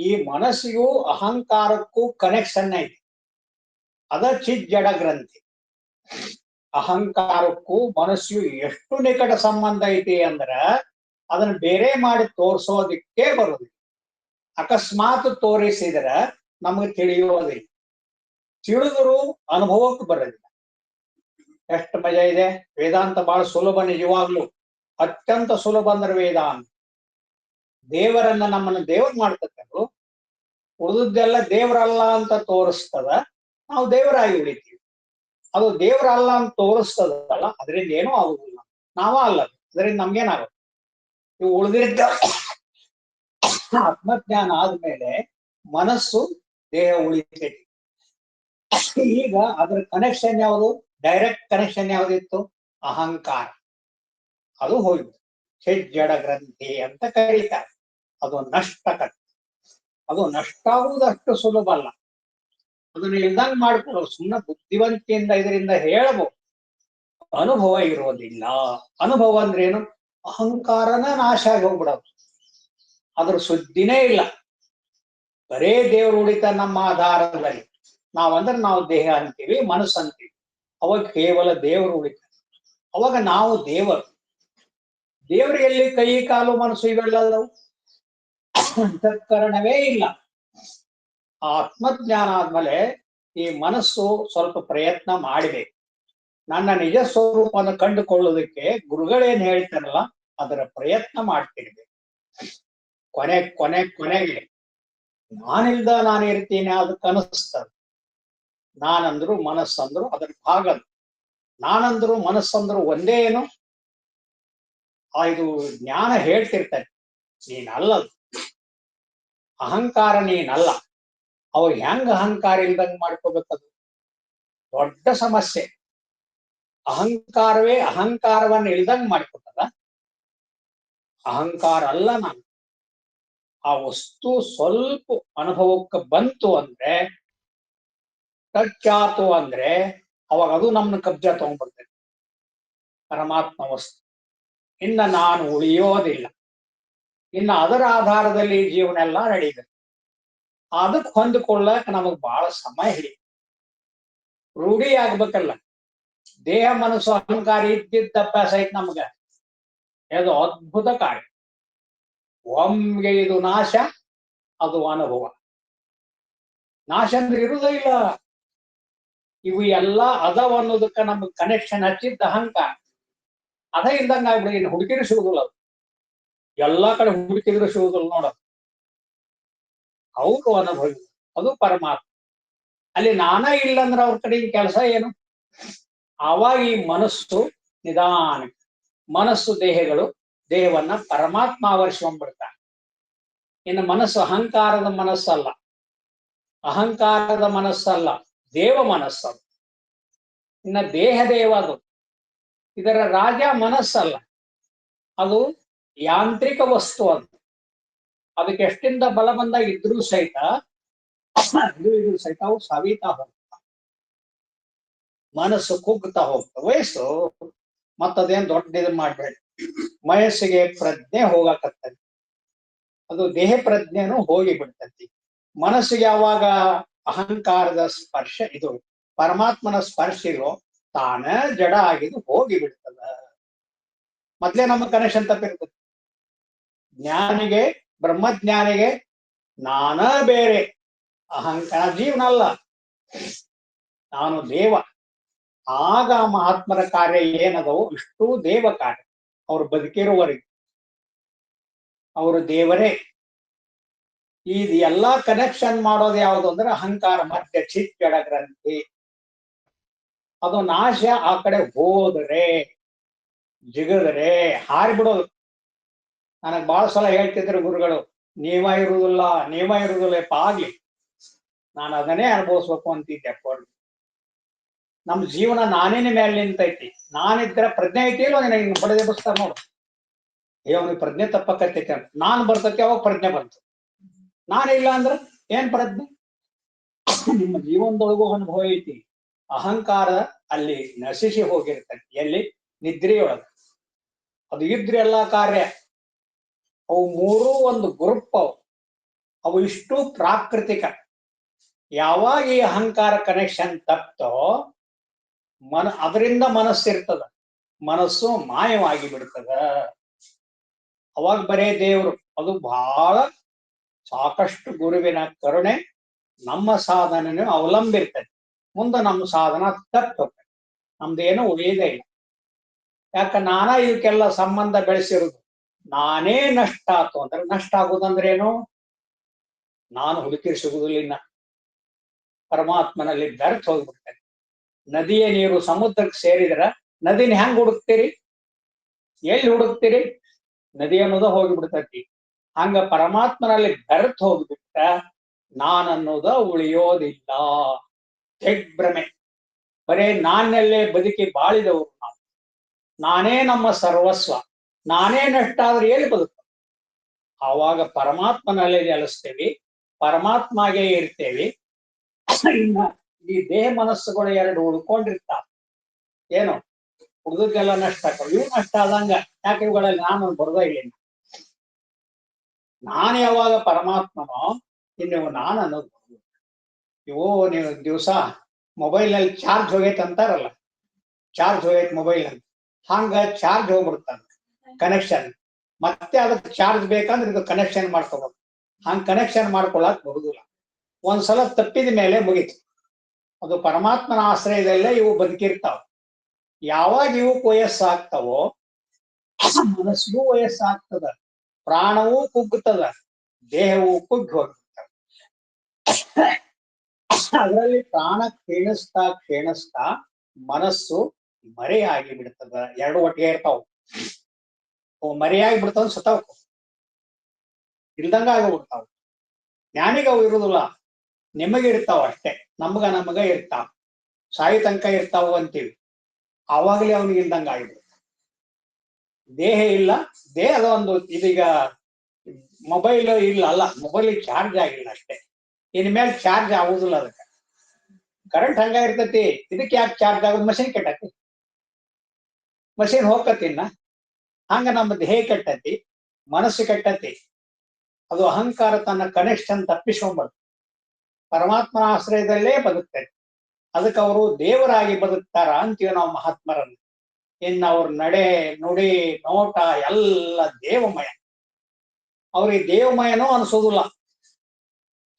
ಈ ಮನಸ್ಸಿಗೂ ಅಹಂಕಾರಕ್ಕೂ ಕನೆಕ್ಷನ್ ಐತಿ. ಅದ ಚಿಜ್ಜಡ ಗ್ರಂಥಿ. ಅಹಂಕಾರಕ್ಕೂ ಮನಸ್ಸಿಗೂ ಎಷ್ಟು ನಿಕಟ ಸಂಬಂಧ ಐತಿ ಅಂದ್ರ ಅದನ್ನ ಬೇರೆ ಮಾಡಿ ತೋರ್ಸೋದಿಕ್ಕೆ ಬರುದಿಲ್ಲ. ಅಕಸ್ಮಾತ್ ತೋರಿಸಿದ್ರ ನಮಗೆ ತಿಳಿಯೋದಿಲ್ಲ, ತಿಳಿದ್ರು ಅನುಭವಕ್ಕೆ ಬರೋದಿಲ್ಲ. ಎಷ್ಟು ಮಜಾ ಇದೆ. ವೇದಾಂತ ಬಹಳ ಸುಲಭ, ನಿಜವಾಗ್ಲು ಅತ್ಯಂತ ಸುಲಭ ಅಂದ್ರೆ ವೇದಾಂತ. ದೇವರನ್ನ ನಮ್ಮನ್ನ ದೇವ್ರ ಮಾಡ್ತಕ್ಕಂಥದ್ದು, ಉಳಿದದ್ದೆಲ್ಲ ದೇವರಲ್ಲ ಅಂತ ತೋರಿಸ್ತದ, ನಾವು ದೇವರಾಗಿ ಉಳಿತೀವಿ. ಅದು ದೇವ್ರ ಅಲ್ಲ ಅಂತ ತೋರಿಸ್ತದಲ್ಲ, ಅದರಿಂದ ಏನೂ ಆಗುದಿಲ್ಲ. ನಾವ ಅಲ್ಲ, ಅದರಿಂದ ನಮ್ಗೇನಾಗುತ್ತೆ? ಇವು ಉಳಿದಿದ್ದ ಆತ್ಮಜ್ಞಾನ ಆದ್ಮೇಲೆ ಮನಸ್ಸು ದೇಹ ಉಳಿತೈತಿ. ಈಗ ಅದ್ರ ಕನೆಕ್ಷನ್ ಯಾವುದು? ಡೈರೆಕ್ಟ್ ಕನೆಕ್ಷನ್ ಯಾವ್ದಿತ್ತು? ಅಹಂಕಾರ. ಅದು ಹೋಯ್ತು. ಜಡ ಗ್ರಂಥಿ ಅಂತ ಕರೀತಾರೆ. ಅದು ನಷ್ಟಕತೆ. ಅದು ನಷ್ಟ ಆಗುವುದಷ್ಟು ಸುಲಭ ಅಲ್ಲ. ಅದನ್ನ ಇಲ್ದಂಗ್ ಮಾಡ್ಕೊಳ್ಳೋದು ಸುಮ್ಮನೆ ಬುದ್ಧಿವಂತಿಕೆಯಿಂದ ಇದರಿಂದ ಹೇಳಬಹುದು. ಅನುಭವ ಇರೋದಿಲ್ಲ. ಅನುಭವ ಅಂದ್ರೆ ಏನು? ಅಹಂಕಾರನ ನಾಶ ಆಗಿ ಹೋಗ್ಬಿಡೋದು. ಅದ್ರ ಸುದ್ದಿನೇ ಇಲ್ಲ. ಬರೇ ದೇವರು ಉಳಿತ ನಮ್ಮ ಆಧಾರದಲ್ಲಿ. ನಾವಂದ್ರೆ ನಾವು ದೇಹ ಅಂತೀವಿ, ಮನಸ್ಸು ಅಂತೀವಿ. ಅವಾಗ ಕೇವಲ ದೇವರು ಉಳಿತ. ಅವಾಗ ನಾವು ದೇವರು. ದೇವರು ಎಲ್ಲಿ ಕೈ ಕಾಲು ಮನಸ್ಸು ಇವೆಲ್ಲವೂ? ಅಂತಃಕರಣವೇ ಇಲ್ಲ. ಆತ್ಮಜ್ಞಾನ ಆದ್ಮೇಲೆ ಈ ಮನಸ್ಸು ಸ್ವಲ್ಪ ಪ್ರಯತ್ನ ಮಾಡಬೇಕು. ನನ್ನ ನಿಜ ಸ್ವರೂಪವನ್ನು ಕಂಡುಕೊಳ್ಳುವುದಕ್ಕೆ ಗುರುಗಳೇನ್ ಹೇಳ್ತಾರಲ್ಲ, ಅದರ ಪ್ರಯತ್ನ ಮಾಡ್ತಿರ್ಬೇಕು. ಕೊನೆಗೆ ನಾನಿಲ್ದ ನಾನು ಇರ್ತೀನಿ ಅದಕ್ಕೆ ಅನಿಸ್ತದೆ. ನಾನಂದ್ರು ಮನಸ್ಸಂದ್ರು ಅದ್ರ ಭಾಗ. ನಾನಂದ್ರು ಮನಸ್ಸಂದ್ರು ಒಂದೇ ಏನು? ಇದು ಜ್ಞಾನ ಹೇಳ್ತಿರ್ತಾರೆ, ನೀನಲ್ಲ, ಅಹಂಕಾರ ನೀನಲ್ಲ. ಅವ್ರು ಹೆಂಗ ಅಹಂಕಾರ ಇಲ್ದಂಗ್ ಮಾಡ್ಕೋಬೇಕದು? ದೊಡ್ಡ ಸಮಸ್ಯೆ. ಅಹಂಕಾರವೇ ಅಹಂಕಾರವನ್ನು ಇಲ್ದಂಗ್ ಮಾಡ್ಕೊತದ. ಅಹಂಕಾರ ಅಲ್ಲ ನಾನು. ಆ ವಸ್ತು ಸ್ವಲ್ಪ ಅನುಭವಕ್ಕೆ ಬಂತು ಅಂದ್ರೆ, ಟಚ್ ಆತು ಅಂದ್ರೆ, ಅವಾಗ ಅದು ನಮ್ಮನ್ನ ಕಬ್ಜಾ ತಗೊಂಡ್ಬರ್ತದೆ. ಪರಮಾತ್ಮ ವಸ್ತು. ಇನ್ನ ನಾನು ಉಳಿಯೋದಿಲ್ಲ. ಇನ್ನು ಅದರ ಆಧಾರದಲ್ಲಿ ಜೀವನ ಎಲ್ಲ ನಡೀತದೆ. ಅದಕ್ಕೆ ಹೊಂದಿಕೊಳ್ಳಕ್ ನಮಗ್ ಬಹಳ ಸಮಯ ಹಿಡಿ. ರೂಢಿ ಆಗ್ಬೇಕಲ್ಲ. ದೇಹ ಮನಸ್ಸು ಅಹಂಕಾರ ಇದ್ದಿದ್ದ ಅಭ್ಯಾಸ ಐತ್ ನಮ್ಗ. ಅದು ಅದ್ಭುತ ಕಾರ್ಯ. ಒಮ್ಮೆಗೆ ಇದು ನಾಶ, ಅದು ಅನುಭವ. ನಾಶ ಅಂದ್ರೆ ಇರುವುದೇ ಇಲ್ಲ. ಇವು ಎಲ್ಲ ಅದಾವ ಅನ್ನೋದಕ್ಕ ನಮ್ಗೆ ಕನೆಕ್ಷನ್ ಹಚ್ಚಿದ್ದ ಅಹಂಕಾರ. ಅದ ಇಲ್ದಂಗ ಆಗ್ಬಿಡಿ. ಇನ್ನು ಹುಡುಕಿದ್ರು ಸಿಗುದಿಲ್ಲ. ಅದು ಎಲ್ಲಾ ಕಡೆ ಹುಡುಕಿದ್ರು ಸಿಗುದಿಲ್ಲ ನೋಡ. ಅವರು ಅನುಭವಿ. ಅದು ಪರಮಾತ್ಮ. ಅಲ್ಲಿ ನಾನ ಇಲ್ಲ ಅಂದ್ರೆ ಅವ್ರ ಕಡೆ ಕೆಲಸ ಏನು? ಆವಾಗ ಈ ಮನಸ್ಸು ನಿಧಾನ, ಮನಸ್ಸು ದೇಹಗಳು ದೇಹವನ್ನ ಪರಮಾತ್ಮ ಆವರಿಸ್ಕೊಂಡ್ಬಿಡ್ತಾನೆ. ಇನ್ನು ಮನಸ್ಸು ಅಹಂಕಾರದ ಮನಸ್ಸಲ್ಲ. ಅಹಂಕಾರದ ಮನಸ್ಸಲ್ಲ, ದೇವ ಮನಸ್ಸದು. ಇನ್ನ ದೇವ ಅದು. ಇದರ ರಾಜ ಮನಸ್ಸಲ್ಲ, ಅದು ಯಾಂತ್ರಿಕ ವಸ್ತು. ಅದು ಅದಕ್ಕೆ ಎಷ್ಟಿಂದ ಬಲ ಬಂದಾಗ ಇದ್ರೂ ಸಹಿತ ಇದು ಸಹಿತ ಅವು ಸವಿತಾ ಹೋಗ್ತಾವ. ಮನಸ್ಸು ಕುಗ್ತಾ ಹೋಗ್ತಾವ. ವಯಸ್ಸು ಮತ್ತದೇನ್ ದೊಡ್ಡ ಇದು ಮಾಡ್ಬೇಡಿ. ವಯಸ್ಸಿಗೆ ಪ್ರಜ್ಞೆ ಹೋಗಕತ್ತದ. ಅದು ದೇಹ ಪ್ರಜ್ಞೆನೂ ಹೋಗಿ ಬಿಡ್ತತಿ. ಮನಸ್ಸಿಗೆ ಯಾವಾಗ ಅಹಂಕಾರದ ಸ್ಪರ್ಶ, ಇದು ಪರಮಾತ್ಮನ ಸ್ಪರ್ಶ ಇರೋ, ತಾನ ಜಡ ಆಗಿದ್ದು ಹೋಗಿ ಬಿಡ್ತದ. ಮೊದ್ಲೇ ನಮ್ಮ ಕನೆಕ್ಷನ್ ತಪ್ಪಿರ್ತದೆ. ಜ್ಞಾನಿಗೆ, ಬ್ರಹ್ಮಜ್ಞಾನಿಗೆ ನಾನ ಬೇರೆ, ಅಹಂಕಾರ ಜೀವನ ಅಲ್ಲ, ನಾನು ದೇವ. ಆಗ ಮಹಾತ್ಮರ ಕಾರ್ಯ ಏನದವು ಇಷ್ಟು ದೇವ ಕಾರ್ಯ. ಅವ್ರು ಬದುಕಿರುವವರೆಗೆ ಅವರು ದೇವರೇ. ಈ ಎಲ್ಲಾ ಕನೆಕ್ಷನ್ ಮಾಡೋದು ಯಾವುದು ಅಂದ್ರೆ ಅಹಂಕಾರ ಮಧ್ಯ ಚಿಚ್ಚಡ ಗ್ರಂಥಿ. ಅದು ನಾಶ ಆ ಕಡೆ ಹೋದರೆ, ಜಿಗದರೆ ಹಾರಿಬಿಡೋದು. ನನಗ್ ಬಹಳ ಸಲ ಹೇಳ್ತಿದ್ರು ಗುರುಗಳು, ನಿಯಮ ಇರುವುದಿಲ್ಲ ಆಗ್ಲಿ. ನಾನು ಅದನ್ನೇ ಅನುಭವಿಸ್ಬೇಕು ಅಂತಿದ್ದೆ. ನಮ್ ಜೀವನ ನಾನೇನ ಮೇಲೆ ನಿಂತೈತಿ. ನಾನಿದ್ರೆ ಪ್ರಜ್ಞೆ ಐತಿ ಇಲ್ಲ, ನಿನ್ನ ಬಡದೆ ಬಸ್ತಾರ ನೋಡು. ಅವನಿಗೆ ಪ್ರಜ್ಞೆ ತಪ್ಪಕತ್ತೈತಿ ಅಂತ. ನಾನ್ ಬರ್ತೈತಿ, ಅವಾಗ ಪ್ರಜ್ಞೆ ಬಂತು. ನಾನಿಲ್ಲ ಅಂದ್ರೆ ಏನ್ ಪ್ರಜ್ಞೆ? ನಿಮ್ಮ ಜೀವನದೊಳಗೂ ಅನುಭವ ಐತಿ. ಅಹಂಕಾರ ಅಲ್ಲಿ ನಶಿಸಿ ಹೋಗಿರ್ತೈತಿ. ಎಲ್ಲಿ? ನಿದ್ರೆಯೊಳಗ. ಅದು ಇದ್ರೆ ಎಲ್ಲಾ ಕಾರ್ಯ. ಅವು ಮೂರೂ ಒಂದು ಗ್ರೂಪ್. ಅವು ಇಷ್ಟು ಪ್ರಾಕೃತಿಕ. ಯಾವಾಗ ಈ ಅಹಂಕಾರ ಕನೆಕ್ಷನ್ ತಪ್ತೋ, ಅದರಿಂದ ಮನಸ್ಸಿರ್ತದ. ಮನಸ್ಸು ಮಾಯವಾಗಿ ಬಿಡ್ತದ. ಅವಾಗ ಬರೇ ದೇವರು. ಅದು ಬಹಳ ಸಾಕಷ್ಟು ಗುರುವಿನ ಕರುಣೆ ನಮ್ಮ ಸಾಧನೆ ಅವಲಂಬಿರ್ತದೆ. ಮುಂದೆ ನಮ್ಮ ಸಾಧನ ತಪ್ಪು ಹೋಗ್ತದೆ. ನಮ್ದೇನೋ ಉಳಿಯದೇ ಇಲ್ಲ. ಯಾಕ ನಾನಾ ಇವಕ್ಕೆಲ್ಲ ಸಂಬಂಧ ಬೆಳೆಸಿರುದು. ನಾನೇ ನಷ್ಟ ಆತು ಅಂದ್ರೆ, ನಷ್ಟ ಆಗುದಂದ್ರೇನು? ನಾನು ಹುಡುಕಿ ಸಿಗುದಿಲ್ಲ. ಪರಮಾತ್ಮನಲ್ಲಿ ಬೆರ್ತ್ ಹೋಗ್ಬಿಡ್ತೇನೆ. ನದಿಯ ನೀರು ಸಮುದ್ರಕ್ಕೆ ಸೇರಿದ್ರ ನದಿನ ಹೆಂಗ್ ಹುಡುಕ್ತೀರಿ? ಎಲ್ಲಿ ಹುಡುಕ್ತೀರಿ? ನದಿ ಅನ್ನೋದ ಹೋಗಿಬಿಡ್ತೈತಿ. ಹಂಗ ಪರಮಾತ್ಮನಲ್ಲಿ ಬೆರೆತು ಹೋಗ್ಬಿಟ್ಟ ನಾನನ್ನೋದ ಉಳಿಯೋದಿಲ್ಲ. ದಿಗ್ಭ್ರಮೆ. ಬರೇ ನಾನಲ್ಲೇ ಬದುಕಿ ಬಾಳಿದವರು ನಾವು. ನಾನೇ ನಮ್ಮ ಸರ್ವಸ್ವ, ನಾನೇ ನಷ್ಟ ಆದ್ರೆ ಎಲ್ಲಿ ಬದುಕ? ಆವಾಗ ಪರಮಾತ್ಮನಲ್ಲೇ ನೆಲೆಸ್ತೇವಿ, ಪರಮಾತ್ಮಗೆ ಇರ್ತೇವಿ. ಇನ್ನ ಈ ದೇಹ ಮನಸ್ಸುಗಳು ಎರಡು ಉಳ್ಕೊಂಡಿರ್ತಾವ. ಏನು ಉಳಿದಕ್ಕೆಲ್ಲ ನಷ್ಟ ಆಗ್ತಾವ. ಇವು ನಷ್ಟ ಆದಂಗ ಯಾಕೆ ಇವುಗಳಲ್ಲಿ ನಾನು ಬರೋದ ಇಲ್ಲ. ನಾನು ಯಾವಾಗ ಪರಮಾತ್ಮನೋ ಇನ್ನು ನಾನು ಅನ್ನೋದು. ಇವು ನೀವು ದಿವಸ ಮೊಬೈಲ್ ನಲ್ಲಿ ಚಾರ್ಜ್ ಹೋಗೈತೆ ಅಂತಾರಲ್ಲ, ಚಾರ್ಜ್ ಹೋಗೈತೆ ಮೊಬೈಲ್ ಅಂತ. ಹಂಗ ಚಾರ್ಜ್ ಹೋಗ್ಬಿಡ್ತಾನ ಕನೆಕ್ಷನ್. ಮತ್ತೆ ಅದಕ್ಕೆ ಚಾರ್ಜ್ ಬೇಕಂದ್ರೆ ಇದು ಕನೆಕ್ಷನ್ ಮಾಡ್ಕೋಬೇಕು. ಹಂಗ ಕನೆಕ್ಷನ್ ಮಾಡ್ಕೊಳಕ್ ಬರುದಿಲ್ಲ. ಒಂದ್ಸಲ ತಪ್ಪಿದ ಮೇಲೆ ಮುಗೀತು. ಅದು ಪರಮಾತ್ಮನ ಆಶ್ರಯದಲ್ಲೇ ಇವು ಬದುಕಿರ್ತಾವ. ಯಾವಾಗ ಇವು ವಯಸ್ಸಾಗ್ತಾವೋ ಮನಸ್ಸಿಗೂ ವಯಸ್ಸಾಗ್ತದ, ಪ್ರಾಣವೂ ಕುಗ್ಗುತ್ತದ, ದೇಹವೂ ಕುಗ್ಗಿ ಹೋಗ್ತದ. ಅದರಲ್ಲಿ ಪ್ರಾಣ ಕ್ಷೀಣಿಸ್ತಾ ಮನಸ್ಸು ಮರೆಯಾಗಿ ಬಿಡ್ತದ. ಎರಡು ಒಟ್ಟಿಗೆ ಇರ್ತಾವ. ಮರೆಯಾಗಿ ಬಿಡ್ತಾವ, ಸತಾವ್ ಇಲ್ದಂಗ ಆಗಿಬಿಡ್ತಾವ. ಜ್ಞಾನಿಗ ಅವು ಇರುದಿಲ್ಲ, ನಿಮಗಿರ್ತಾವ ಅಷ್ಟೇ. ನಮಗ ಇರ್ತಾವ. ಸಾಯಿ ತನಕ ಇರ್ತಾವ ಅಂತೀವಿ, ಆವಾಗಲೇ ಅವನಿಗೆ ಇಲ್ದಂಗ ಆಗಿಬಿಡುತ್ತೆ. ದೇಹ ಇಲ್ಲ, ದೇಹದ ಒಂದು ಇದೀಗ ಮೊಬೈಲ್ ಇಲ್ಲ ಅಲ್ಲ, ಮೊಬೈಲ್ ಚಾರ್ಜ್ ಆಗಿಲ್ಲ ಅಷ್ಟೇ. ಇನ್ಮೇಲೆ ಚಾರ್ಜ್ ಆಗುದಿಲ್ಲ. ಅದಕ್ಕೆ ಕರೆಂಟ್ ಹಂಗ ಇರ್ತೈತಿ. ಇದಕ್ಕೆ ಯಾಕೆ ಚಾರ್ಜ್ ಆಗೋದು? ಮಷಿನ್ ಕೆಟ್ಟತಿ, ಮಷಿನ್ ಹೋಗತ್ತಿನ್ನ. ಹಂಗ ನಮ್ಮ ದೇಹ ಕೆಟ್ಟತಿ, ಮನಸ್ಸು ಕೆಟ್ಟತಿ. ಅದು ಅಹಂಕಾರ ತನ್ನ ಕನೆಕ್ಷನ್ ತಪ್ಪಿಸ್ಕೊಂಡ್ಬಾರ್ದು. ಪರಮಾತ್ಮನ ಆಶ್ರಯದಲ್ಲೇ ಬದುಕ್ತೈತಿ. ಅದಕ್ಕೆ ಅವರು ದೇವರಾಗಿ ಬದುಕ್ತಾರ ಅಂತೀವಿ ನಾವು ಮಹಾತ್ಮರನ್ನು. ಇನ್ನು ಅವ್ರ ನಡೆ ನುಡಿ ನೋಟ ಎಲ್ಲ ದೇವಮಯ. ಅವ್ರಿಗೆ ದೇವಮಯನೂ ಅನ್ಸೋದಿಲ್ಲ,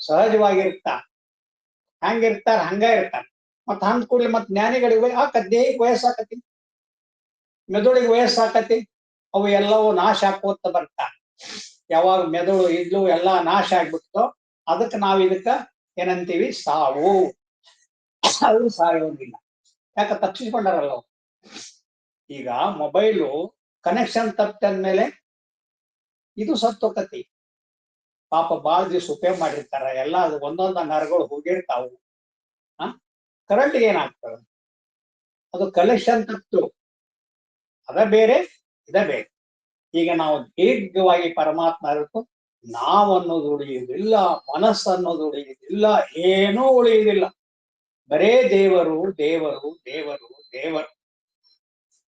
ಸಹಜವಾಗಿರ್ತಾ. ಹಂಗಿರ್ತಾರ, ಹಂಗ ಇರ್ತಾರ. ಮತ್ ಹಂಗ ಕೂಡ್ಲಿ ಮತ್ ಜ್ಞಾನಿಗಳಿಗೆ ದೇಹಕ್ಕೆ ವಯಸ್ಸಾಕತಿ, ಮೆದುಳಿಗೆ ವಯಸ್ಸಾಕತಿ. ಅವು ಎಲ್ಲವೂ ನಾಶ ಆಕೋತ ಬರ್ತಾರ. ಯಾವಾಗ ಮೆದುಳು ಇದ್ಲು ಎಲ್ಲಾ ನಾಶ ಆಗ್ಬಿಡ್ತೋ ಅದಕ್ಕೆ ನಾವ್ ಇದಕ್ಕ ಏನಂತೀವಿ? ಸಾವು. ಅದು ಸಾಯೋದಿಲ್ಲ. ಯಾಕ? ತಪ್ಪಿಸ್ಕೊಂಡಾರಲ್ಲ. ಈಗ ಮೊಬೈಲು ಕನೆಕ್ಷನ್ ತಪ್ಪಂದ್ಮೇಲೆ ಇದು ಸತ್ತೋಕತಿ. ಪಾಪ ಬಾಳ ದಿವ್ಸ ಉಪಯೋಗ ಮಾಡಿರ್ತಾರ. ಎಲ್ಲ ಅದು ಒಂದೊಂದ ನರಗಳು ಹೋಗಿರ್ತಾವು. ಕರೆಂಟ್ ಏನಾಗ್ತದೆ? ಅದು ಕನೆಕ್ಷನ್ ತಪ್ಪು. ಅದ ಬೇರೆ, ಇದ ಬೇರೆ. ಈಗ ನಾವು ದೀರ್ಘವಾಗಿ ಪರಮಾತ್ಮ ಅರಿತು ನಾವನ್ನೋದು ಉಳಿಯುವುದಿಲ್ಲ, ಮನಸ್ಸನ್ನೋದು ಉಳಿಯುವುದಿಲ್ಲ, ಏನೂ ಉಳಿಯುವುದಿಲ್ಲ. ಬರೇ ದೇವರು ದೇವರು ದೇವರು ದೇವರು.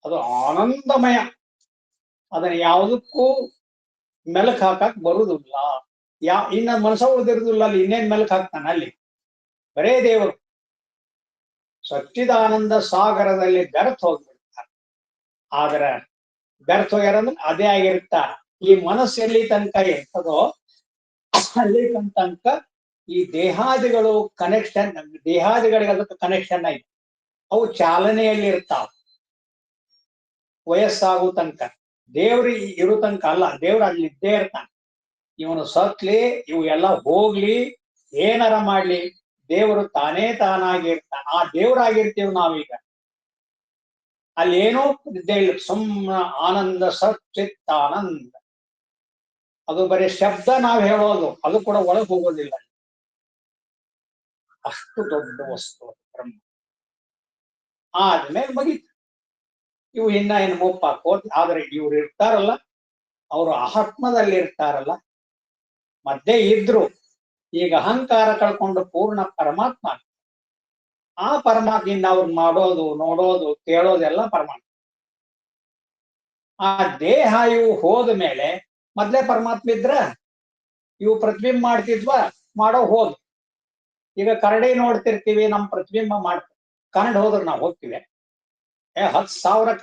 ಅದು ಆನಂದಮಯ. ಅದನ್ನ ಯಾವುದಕ್ಕೂ ಮೆಲಕ್ ಹಾಕಕ್ ಬರುದಿಲ್ಲ. ಇನ್ನ ಮನಸ್ಸ ಉಳಿದಿರುದಿಲ್ಲ, ಅಲ್ಲಿ ಇನ್ನೇನ್ ಮೆಲಕ್ ಹಾಕ್ತಾನ? ಅಲ್ಲಿ ಬರೇ ದೇವರು. ಸಚ್ಚಿದಾನಂದ ಸಾಗರದಲ್ಲಿ ಬೆರೆತು ಹೋಗ್ಬಿಡ್ತಾರೆ. ಆದ್ರೆ ಬೆರೆತು ಹೋಗ್ಯಾರಂದ್ರೆ ಅದೇ ಆಗಿರುತ್ತ. ಈ ಮನಸ್ಸು ಎಲ್ಲಿ ತನಕ ಇರ್ತದೋ ಅಲ್ಲಿ ತನಕ ಈ ದೇಹಾದಿಗಳು ಕನೆಕ್ಷನ್, ದೇಹಾದಿಗಳಿಗೆ ಅದಕ್ಕೆ ಕನೆಕ್ಷನ್ ಆಯ್ತು. ಅವು ಚಾಲನೆಯಲ್ಲಿ ಇರ್ತಾವ ವಯಸ್ಸಾಗೋ ತನಕ. ದೇವ್ರಿ ಇರೋ ತನಕ ಅಲ್ಲ, ದೇವ್ರ ಅಲ್ಲಿ ಇದ್ದೇ ಇರ್ತಾನೆ. ಇವನು ಸತ್ಲಿ, ಇವು ಎಲ್ಲ ಹೋಗ್ಲಿ, ಏನಾರ ಮಾಡ್ಲಿ, ದೇವರು ತಾನೇ ತಾನಾಗಿರ್ತಾನ. ಆ ದೇವರಾಗಿರ್ತೀವಿ ನಾವೀಗ. ಅಲ್ಲಿ ಏನೋ ಇದ್ದೇ ಇಲ್ಲ, ಸುಮ್ಮನ ಆನಂದ, ಸಚ್ಚಿತ್ತಾನಂದ. ಅದು ಬರೀ ಶಬ್ದ ನಾವ್ ಹೇಳೋದು, ಅದು ಕೂಡ ಒಳಗೆ ಹೋಗೋದಿಲ್ಲ. ಅಷ್ಟು ದೊಡ್ಡ ವಸ್ತು ಬ್ರಹ್ಮ. ಆದ್ಮೇಲೆ ಮುಗೀತು. ಇವು ಇನ್ನ ಮುಪ್ಪಾಕೋತ್. ಆದ್ರೆ ಇವ್ರು ಇರ್ತಾರಲ್ಲ, ಅವರು ಆತ್ಮದಲ್ಲಿ ಇರ್ತಾರಲ್ಲ, ಮಧ್ಯೆ ಇದ್ರು. ಈಗ ಅಹಂಕಾರ ಕಳ್ಕೊಂಡು ಪೂರ್ಣ ಪರಮಾತ್ಮ. ಆ ಪರಮಾತ್ಮದಿಂದ ಅವ್ರು ಮಾಡೋದು, ನೋಡೋದು, ಕೇಳೋದೆಲ್ಲ ಪರಮಾತ್ಮ. ಆ ದೇಹ ಇವು ಹೋದ ಮೇಲೆ ಮೊದ್ಲೇ ಪರಮಾತ್ಮ ಇದ್ರ ಇವು ಪ್ರತಿಬಿಂಬ ಮಾಡ್ತಿದ್ವಾ? ಮಾಡೋ ಹೋದ್. ಈಗ ಕರಡಿ ನೋಡ್ತಿರ್ತೀವಿ, ನಮ್ ಪ್ರತಿಬಿಂಬ ಮಾಡ್ತೀವಿ. ಕರಡಿ ಹೋದ್ರೆ ನಾವು ಹೋಗ್ತೀವಿ? 10,000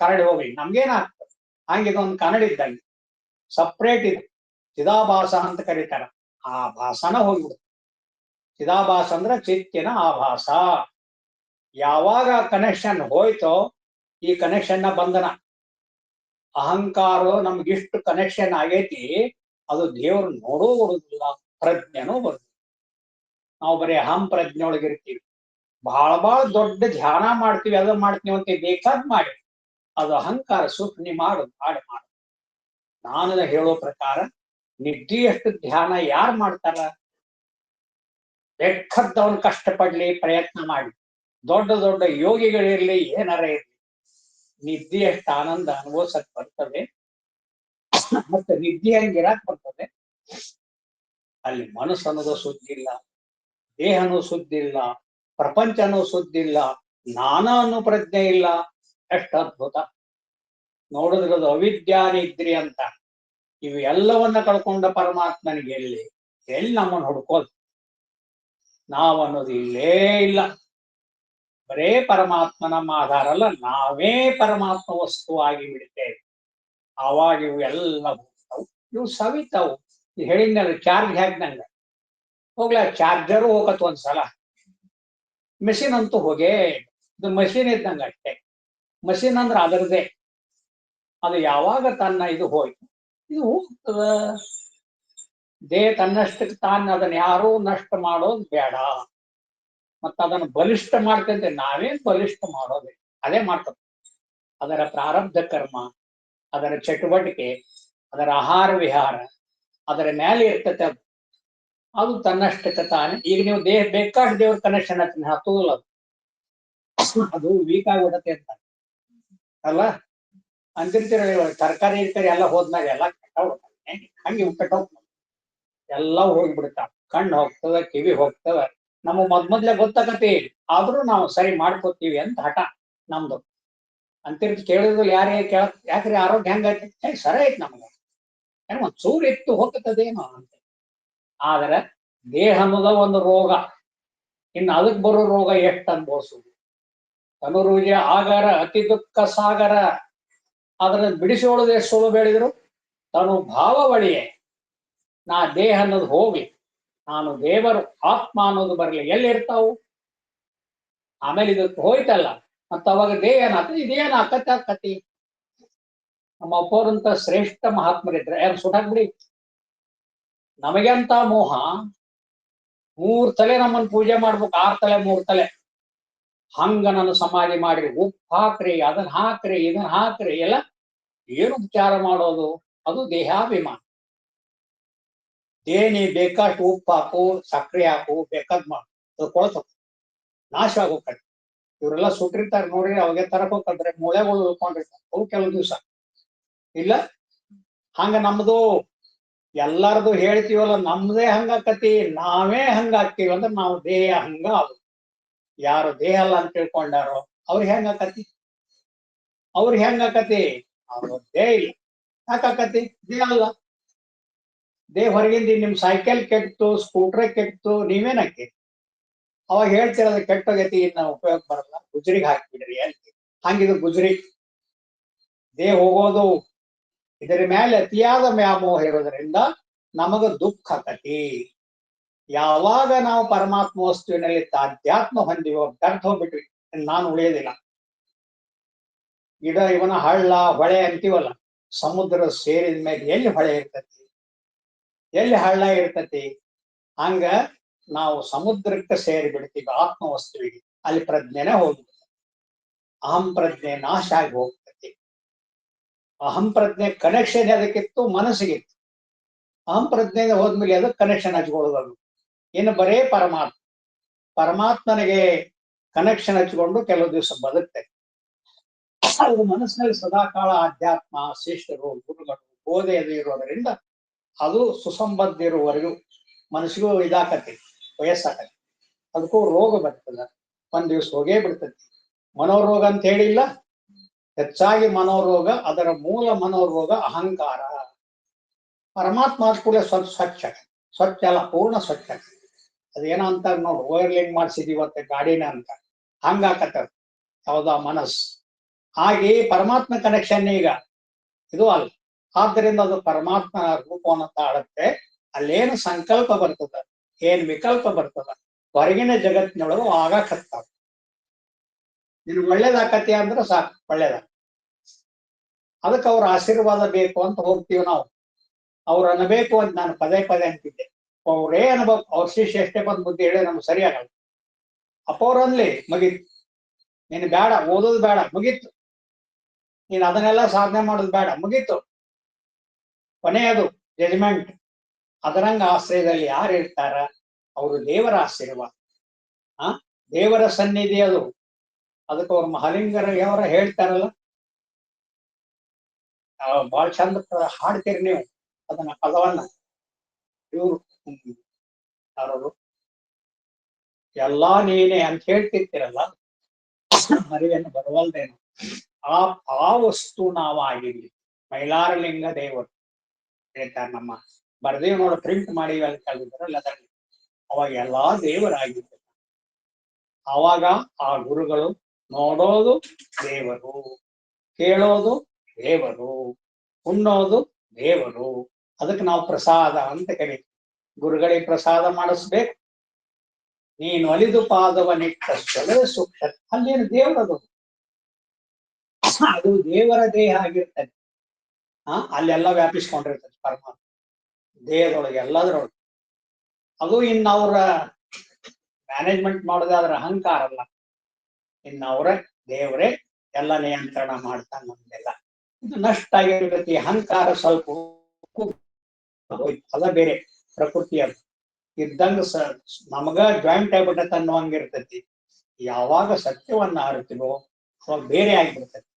ಕರಡಿ ಹೋಗ್ಲಿ ನಮ್ಗೇನಾಗ್ತದೆ? ಹಂಗಿದೊಂದು ಕನ್ನಡಿ ಇದ್ದಂಗೆ ಸಪ್ರೇಟ್ ಇದೆ, ಚಿದಾಭಾಸ ಅಂತ ಕರೀತಾರ. ಆ ಭಾಸನ ಹೋಗ್ಬಿಡುತ್ತೆ. ಚಿದಾಭಾಸ ಅಂದ್ರೆ ಚಿತ್ತಿನ ಆಭಾಸ. ಯಾವಾಗ ಕನೆಕ್ಷನ್ ಹೋಯ್ತೋ ಈ ಕನೆಕ್ಷನ್ ಬಂಧನ. ಅಹಂಕಾರ ನಮ್ಗಿಷ್ಟು ಕನೆಕ್ಷನ್ ಆಗೈತಿ, ಅದು ದೇವ್ರು ನೋಡೂ ಬರುದಿಲ್ಲ, ಪ್ರಜ್ಞೆನೂ ಬರುದಿಲ್ಲ. ನಾವು ಬರೀ ಅಹಂ ಪ್ರಜ್ಞೆ ಒಳಗಿರ್ತೀವಿ. ಬಹಳ ದೊಡ್ಡ ಧ್ಯಾನ ಮಾಡ್ತೀವಿ ಅದ ಮಾಡ್ತೀವಿ ಅಂತ ಬೇಕಾದ್ ಮಾಡಿ ಅದು ಅಹಂಕಾರ ಸೂಕ್ಷ್ಮ ಮಾಡು ಮಾಡಿ ಮಾಡು. ನಾನು ಹೇಳೋ ಪ್ರಕಾರ ನಿದ್ದೆಯಷ್ಟು ಧ್ಯಾನ ಯಾರು ಮಾಡ್ತಾರ? ಬೇಕಾದವನು ಕಷ್ಟಪಡ್ಲಿ, ಪ್ರಯತ್ನ ಮಾಡಿ, ದೊಡ್ಡ ದೊಡ್ಡ ಯೋಗಿಗಳಿರ್ಲಿ, ಏನಾರ ಇರ್ಲಿ, ನಿದ್ದೆಯಷ್ಟು ಆನಂದ ಅನುಭವಿಸಕ್ ಬರ್ತದೆ. ಮತ್ತೆ ನಿದ್ದೆ ಹಂಗಿರಾಕ್ ಬರ್ತದೆ, ಅಲ್ಲಿ ಮನಸ್ಸು ಅನ್ನೋದು ಸುದ್ದಿಲ್ಲ, ದೇಹನೂ ಸುದ್ದಿಲ್ಲ, ಪ್ರಪಂಚನೂ ಸುದ್ದಿಲ್ಲ, ನಾನ ಅನ್ನೋ ಪ್ರಜ್ಞೆ ಇಲ್ಲ. ಎಷ್ಟು ಅದ್ಭುತ ನೋಡಿದ್ರದು ಅವಿದ್ಯಾನಿದ್ರಿ ಅಂತ. ಇವು ಎಲ್ಲವನ್ನ ಕಳ್ಕೊಂಡ ಪರಮಾತ್ಮನಿಗೆ ಎಲ್ಲಿ ನಮ್ಮನ್ನು ಹುಡ್ಕೋದು? ನಾವನ್ನೋದು ಇಲ್ಲೇ ಇಲ್ಲ. ಬರೇ ಪರಮಾತ್ಮ ನಮ್ಮ ಆಧಾರ ಅಲ್ಲ, ನಾವೇ ಪರಮಾತ್ಮ ವಸ್ತು ಆಗಿ ಬಿಡ್ತೇವೆ. ಆವಾಗ ಇವು ಎಲ್ಲ ಹೋಗ್ತಾವು, ಇವು ಸವಿತಾವು. ಹೇಳಿದ್ನಲ್ಲ ಚಾರ್ಜ್ ಹಾಕ್ದಂಗ ಹೋಗ್ಲ, ಚಾರ್ಜರು ಹೋಗತ್ ಒಂದ್ಸಲ, ಮೆಷಿನ್ ಅಂತೂ ಹೋಗೇ. ಇದು ಮಷಿನ್ ಇದ್ದಂಗ ಅಷ್ಟೇ. ಮಷಿನ್ ಅಂದ್ರೆ ಅದರದೇ, ಅದು ಯಾವಾಗ ತನ್ನ ಇದು ಹೋಯ್ತು ಇದು ಹೋಗ್ತದ. ದೇಹ ತನ್ನಷ್ಟಕ್ಕೆ ತಾನು ಅದನ್ನ ಯಾರೂ ನಷ್ಟ ಮಾಡೋದು ಬೇಡ. ಮತ್ತ ಅದನ್ನು ಬಲಿಷ್ಠ ಮಾಡ್ತಂತೆ, ನಾವೇನ್ ಬಲಿಷ್ಠ ಮಾಡೋದು? ಅದೇ ಮಾಡ್ತದೆ. ಅದರ ಪ್ರಾರಬ್ಧ ಕರ್ಮ, ಅದರ ಚಟುವಟಿಕೆ, ಅದರ ಆಹಾರ ವಿಹಾರ, ಅದರ ಮೇಲೆ ಇರ್ತತೆ. ಅದು ತನ್ನಷ್ಟಕ್ಕೆ ತಾನೆ. ಈಗ ನೀವು ದೇಹ ಬೇಕಾದ ದೇವ್ರ ಕನೆಕ್ಷನ್ ಹತ್ತುದಿಲ್ಲ, ಅದು ವೀಕ್ ಆಗಿಬಿಡತ್ತೆ ಅಂತ ಅಲ್ಲ ಅಂತಿರ್ತೀರ. ತರಕಾರಿ ಇರ್ತಾರೆ ಎಲ್ಲ ಹೋದ್ಮ್ಯಾಗ ಎಲ್ಲ ಕೆಟ್ಟ ಹಂಗೆ ಕೆಟ್ಟ ಎಲ್ಲ ಹೋಗ್ಬಿಡ್ತಾವ. ಕಣ್ಣು ಹೋಗ್ತದ, ಕಿವಿ ಹೋಗ್ತದ. ನಮ್ಮ ಮೊದ್ಲೇ ಗೊತ್ತಾಗತ್ತೆ, ಆದ್ರೂ ನಾವು ಸರಿ ಮಾಡ್ಕೋತೀವಿ ಅಂತ ಹಠ ನಮ್ದು. ಅಂತಿರ್ತಿ ಕೇಳಿದ್ರು ಯಾರೇ ಯಾಕ್ರಿ ಆರೋಗ್ಯ ಹೆಂಗೈತಿ? ಸರಿ ಐತಿ ನಮ್ಗೆ, ಏನೋ ಒಂದ್ ಚೂರು ಇತ್ತು ಹೋಗ್ತದೇನೋ ಅಂತ. ಆದ್ರೆ ದೇಹ ಅನ್ನೋದ ಒಂದು ರೋಗ, ಇನ್ನು ಅದಕ್ಕೆ ಬರೋ ರೋಗ ಎಷ್ಟು ಅನ್ಭವಿಸುದು? ತನುರುಜ ಆಗರ ಅತಿ ದುಃಖ ಸಾಗರ. ಅದನ್ನ ಬಿಡಿಸೋಳದು ಎಷ್ಟು ಸೋಲು ಬೇಡಿದ್ರು ತನು ಭಾವ ಬಳಿಯೇ. ನಾ ದೇಹ ಅನ್ನೋದು ಹೋಗ್ಲಿ, ನಾನು ದೇವರು ಆತ್ಮ ಅನ್ನೋದು ಬರ್ಲಿ, ಎಲ್ಲಿರ್ತಾವು? ಆಮೇಲೆ ಇದಕ್ಕೆ ಹೋಯ್ತಲ್ಲ, ಮತ್ತ ಅವಾಗ ದೇಹ ಏನಾಗ್ತದೆ, ಇದೇನ ಆಕತಿ. ನಮ್ಮ ಅಪ್ಪವ್ರಂತ ಶ್ರೇಷ್ಠ ಮಹಾತ್ಮರಿದ್ರೆ ಯಾರು ಸುಟಾಕ್ಬಿಡಿ. ನಮಗೆ ಅಂತ ಮೋಹ, 3 ತಲೆ ನಮ್ಮನ್ನು ಪೂಜೆ ಮಾಡ್ಬೇಕು, 6 ತಲೆ 3 ತಲೆ ಹಂಗ ನಾನು ಸಮಾಧಿ ಮಾಡಿರಿ, ಉಪ್ಪು ಹಾಕ್ರಿ, ಅದನ್ನ ಹಾಕ್ರಿ, ಇದನ್ನ ಹಾಕ್ರಿ, ಎಲ್ಲ ಏನು ಉಪಚಾರ ಮಾಡೋದು? ಅದು ದೇಹಾಭಿಮಾನ. ಏನಿ ಬೇಕಾಷ್ಟು ಉಪ್ಪು ಹಾಕು, ಸಕ್ಕರೆ ಹಾಕು, ಬೇಕಾದ್ ಮಾಡು, ಕೊಳತು ನಾಶ ಆಗೋಕಡೆ. ಇವರೆಲ್ಲ ಸುಟ್ಟಿರ್ತಾರೆ ನೋಡ್ರಿ, ಅವಾಗೆ ತರಕ್ ಹೋಗ್ತಾರೆ, ಮೂಳೆಗಳು ಉಳ್ಕೊಂಡಿರ್ತಾರೆ ಅವು ಕೆಲವು ದಿವಸ ಇಲ್ಲ. ಹಂಗ ನಮ್ದು ಎಲ್ಲಾರದು ಹೇಳ್ತೀವಲ್ಲ, ನಮ್ದೇ ಹಂಗಾಕತಿ, ನಾವೇ ಹಂಗಾಗ್ತೀವಿ ಅಂದ್ರೆ ನಾವು ದೇಹ ಹಂಗ ಅದು. ಯಾರು ದೇಹ ಅಲ್ಲ ಅಂತ ತಿಳ್ಕೊಂಡಾರೋ ಅವ್ರಿಗೆ ಹೆಂಗಾಕತಿ? ಅವ್ರು ದೇಹ ಇಲ್ಲ. ಯಾಕಾಕತಿ? ದೇಹ ಅಲ್ಲ. ದೇಹ ಹೊರಗಿಂದ ನಿಮ್ ಸೈಕಲ್ ಕೆಟ್ಟು, ಸ್ಕೂಟ್ರೆ ಕೆಟ್ಟು, ನೀವೇನಕ್ಕೆ ಅವಾಗ ಹೇಳ್ತಿರೋದು ಕೆಟ್ಟೋಗೈತಿ, ಇನ್ನ ಉಪಯೋಗ ಬರಲ್ಲ, ಗುಜರಿಗೆ ಹಾಕ್ಬಿಡ್ರಿ ಅಂತ. ಹಂಗಿದು ಗುಜರಿ ದೇಹ ಹೋಗೋದು. ಇದರ ಮೇಲೆ ಅತಿಯಾದ ವ್ಯಾಮೋಹ ಇರೋದ್ರಿಂದ ನಮಗ ದುಃಖ ಆಕತಿ. ಯಾವಾಗ ನಾವು ಪರಮಾತ್ಮ ವಸ್ತುವಿನಲ್ಲಿ ತಾಧ್ಯಾತ್ಮ ಹೊಂದಿವೋ ವ್ಯರ್ಥ ಹೋಗ್ಬಿಟ್ವಿ, ನಾನು ಉಳಿಯೋದಿಲ್ಲ. ಇವನ ಹಳ್ಳ ಹೊಳೆ ಅಂತೀವಲ್ಲ, ಸಮುದ್ರ ಸೇರಿದ ಮೇಲೆ ಎಲ್ಲಿ ಹೊಳೆ ಇರ್ತತಿ, ಎಲ್ಲಿ ಹಳ್ಳ ಇರ್ತತಿ? ಹಂಗ ನಾವು ಸಮುದ್ರಕ್ಕೆ ಸೇರಿ ಬಿಡ್ತೀವಿ ಆತ್ಮ ವಸ್ತುವಿಗೆ, ಅಲ್ಲಿ ಪ್ರಜ್ಞೆನೇ ಹೋಗ್ಬಿಡ್ತದೆ. ಅಹಂ ಪ್ರಜ್ಞೆ ನಾಶ ಆಗಿ ಹೋಗ್ತತಿ. ಅಹಂ ಪ್ರಜ್ಞೆ ಕನೆಕ್ಷನ್ ಅದಕ್ಕಿತ್ತು, ಮನಸ್ಸಿಗಿತ್ತು. ಅಹಂ ಪ್ರಜ್ಞೆ ಹೋದ್ಮೇಲೆ ಅದಕ್ಕೆ ಕನೆಕ್ಷನ್ ಹಚ್ಕೊಳ್ಳೋದು. ಇನ್ನು ಬರೇ ಪರಮಾತ್ಮನಿಗೆ ಕನೆಕ್ಷನ್ ಹಚ್ಕೊಂಡು ಕೆಲವು ದಿವಸ ಬದುಕ್ತೆ. ಅದು ಮನಸ್ಸಿನಲ್ಲಿ ಸದಾಕಾಲ ಆಧ್ಯಾತ್ಮ, ಶಿಷ್ಟರು, ಗುರುಗಳು, ಬೋಧೆ ಅದು ಇರೋದರಿಂದ ಅದು ಸುಸಂಬದ್ಧ ಇರುವವರೆಗೂ ಮನಸ್ಸಿಗೂ ಇದಾಕತಿ, ವಯಸ್ಸಾಕತಿ. ಅದಕ್ಕೂ ರೋಗ ಬರ್ತದ, ಒಂದ್ ದಿವ್ಸ ಹೋಗೇ ಬಿಡ್ತತಿ. ಮನೋರೋಗ ಅಂತ ಹೇಳಿಲ್ಲ, ಹೆಚ್ಚಾಗಿ ಮನೋರೋಗ. ಅದರ ಮೂಲ ಮನೋರೋಗ ಅಹಂಕಾರ. ಪರಮಾತ್ಮ ಕೂಡ ಸ್ವಚ್ಛ ಅಲ್ಲ, ಪೂರ್ಣ ಸ್ವಚ್ಛ. ಅದೇನೋ ಅಂತ ನೋಡು, ವೈರ್ಲಿಂಗ್ ಮಾಡ್ಸಿದೀವತ್ತೆ ಗಾಡಿನ ಅಂತ, ಹಂಗಾಕತ್ತ ಯಾವ್ದ ಮನಸ್ಸು. ಹಾಗೆ ಪರಮಾತ್ಮ ಕನೆಕ್ಷನ್ ಈಗ ಇದು ಅಲ್ಲ. ಆದ್ದರಿಂದ ಅದು ಪರಮಾತ್ಮ ರೂಪವನ್ನು ತಾಳುತ್ತೆ. ಅಲ್ಲೇನು ಸಂಕಲ್ಪ ಬರ್ತದ, ಏನ್ ವಿಕಲ್ಪ ಬರ್ತದ, ಹೊರಗಿನ ಜಗತ್ತಿನೊಳಗೆ ಆಗಾಕತ್ತಾವ. ನೀನು ಒಳ್ಳೇದಾಕತಿ ಅಂದ್ರೆ ಸಾಕು, ಒಳ್ಳೇದಾಗ. ಅದಕ್ಕೆ ಅವ್ರ ಆಶೀರ್ವಾದ ಬೇಕು ಅಂತ ಹೋಗ್ತೀವಿ ನಾವು. ಅವ್ರು ಅನ್ನಬೇಕು ಅಂತ ನಾನು ಪದೇ ಅಂತಿದ್ದೆ. ಅವ್ರೇ ಅನ್ಬೇಕು, ಅವ್ರ ಶಿಷ್ಯ ಎಷ್ಟೇ ಬಂದ್ ಬುದ್ಧಿ ಹೇಳಿ ನಮ್ಗೆ ಸರಿಯಾಗಲ್ಲ. ಅಪೋರನ್ಲಿ ಮುಗೀತು. ನೀನು ಬೇಡ, ಓದೋದು ಬೇಡ, ಮುಗೀತು. ನೀನು ಅದನ್ನೆಲ್ಲ ಸಾಧನೆ ಮಾಡೋದು ಬೇಡ, ಮುಗೀತು. ಕೊನೆಯದು ಜಜ್ಮೆಂಟ್. ಅದರಂಗ ಆಶ್ರಯದಲ್ಲಿ ಯಾರು ಇರ್ತಾರ ಅವರು ದೇವರ ಆಶೀರ್ವಾದ. ದೇವರ ಸನ್ನಿಧಿ ಅದು. ಅದಕ್ಕೆ ಅವ್ರ ಮಹಾಲಿಂಗರ ಯಾವರ ಹೇಳ್ತಾರಲ್ಲ, ಬಹಳ ಚಂದ ಹಾಡ್ತೀರಿ ನೀವು ಅದನ್ನ ಪದವನ್ನ. ಇವ್ರು ಯಾರವರು ಎಲ್ಲಾ ನೀನೆ ಅಂತ ಹೇಳ್ತಿರ್ತೀರಲ್ಲ, ಮರಿಯನ್ನು ಬರವಲ್ದೇನು. ಆ ವಸ್ತು ನಾವಾಗಿರ್ಲಿ. ಮೈಲಾರಲಿಂಗ ದೇವರು ಹೇಳ್ತಾರೆ. ನಮ್ಮ ಬರ್ದೇವ್ ನೋಡ, ಪ್ರಿಂಟ್ ಮಾಡಿ ಅಲ್ಲಿ ಕಲಿದ್ರಲ್ಲ, ಅದರಲ್ಲಿ ಅವಾಗ ಎಲ್ಲಾ ದೇವರಾಗಿದ್ದ. ಅವಾಗ ಆ ಗುರುಗಳು ನೋಡೋದು ದೇವರು, ಕೇಳೋದು ದೇವರು, ಉಣ್ಣೋದು ದೇವರು. ಅದಕ್ಕೆ ನಾವು ಪ್ರಸಾದ ಅಂತ ಕರೀತೀವಿ. ಗುರುಗಳಿಗೆ ಪ್ರಸಾದ ಮಾಡಿಸ್ಬೇಕು. ನೀನು ಅಲಿದು ಪಾದವನಿಟ್ಟ ಸೊಲದ ಸೂಕ್ಷ್ಮ, ಅಲ್ಲೇನು ದೇವರದು, ಅದು ದೇವರ ದೇಹ ಆಗಿರ್ತದೆ. ಅಲ್ಲೆಲ್ಲ ವ್ಯಾಪಿಸ್ಕೊಂಡಿರ್ತದೆ ಪರಮಾತ್ಮ ದೇಹದೊಳಗೆ, ಎಲ್ಲದರೊಳಗೆ. ಅದು ಇನ್ನವ್ರ ಮ್ಯಾನೇಜ್ಮೆಂಟ್ ಮಾಡೋದಾದ್ರ ಅಹಂಕಾರ ಅಲ್ಲ, ಇನ್ನವ್ರ ದೇವರೇ ಎಲ್ಲ ನಿಯಂತ್ರಣ ಮಾಡ್ತಾನೆ ನಮ್ದೆಲ್ಲ. ಇದು ನಷ್ಟ ಆಗಿರ್ತೈತಿ. ಅಹಂಕಾರ ಸ್ವಲ್ಪ ಅದ ಬೇರೆ ಪ್ರಕೃತಿ. ಅದು ಇದ್ದಂಗ ನಮಗ ಜಾಯಿಂಟ್ ಆಗ್ಬಿಟ್ಟತ್ ಅನ್ನುವಂಗಿರ್ತೈತಿ. ಯಾವಾಗ ಸತ್ಯವನ್ನ ಅರಿತೀವೋ ಅವಾಗ ಬೇರೆ ಆಗ್ಬಿಡ್ತೈತಿ.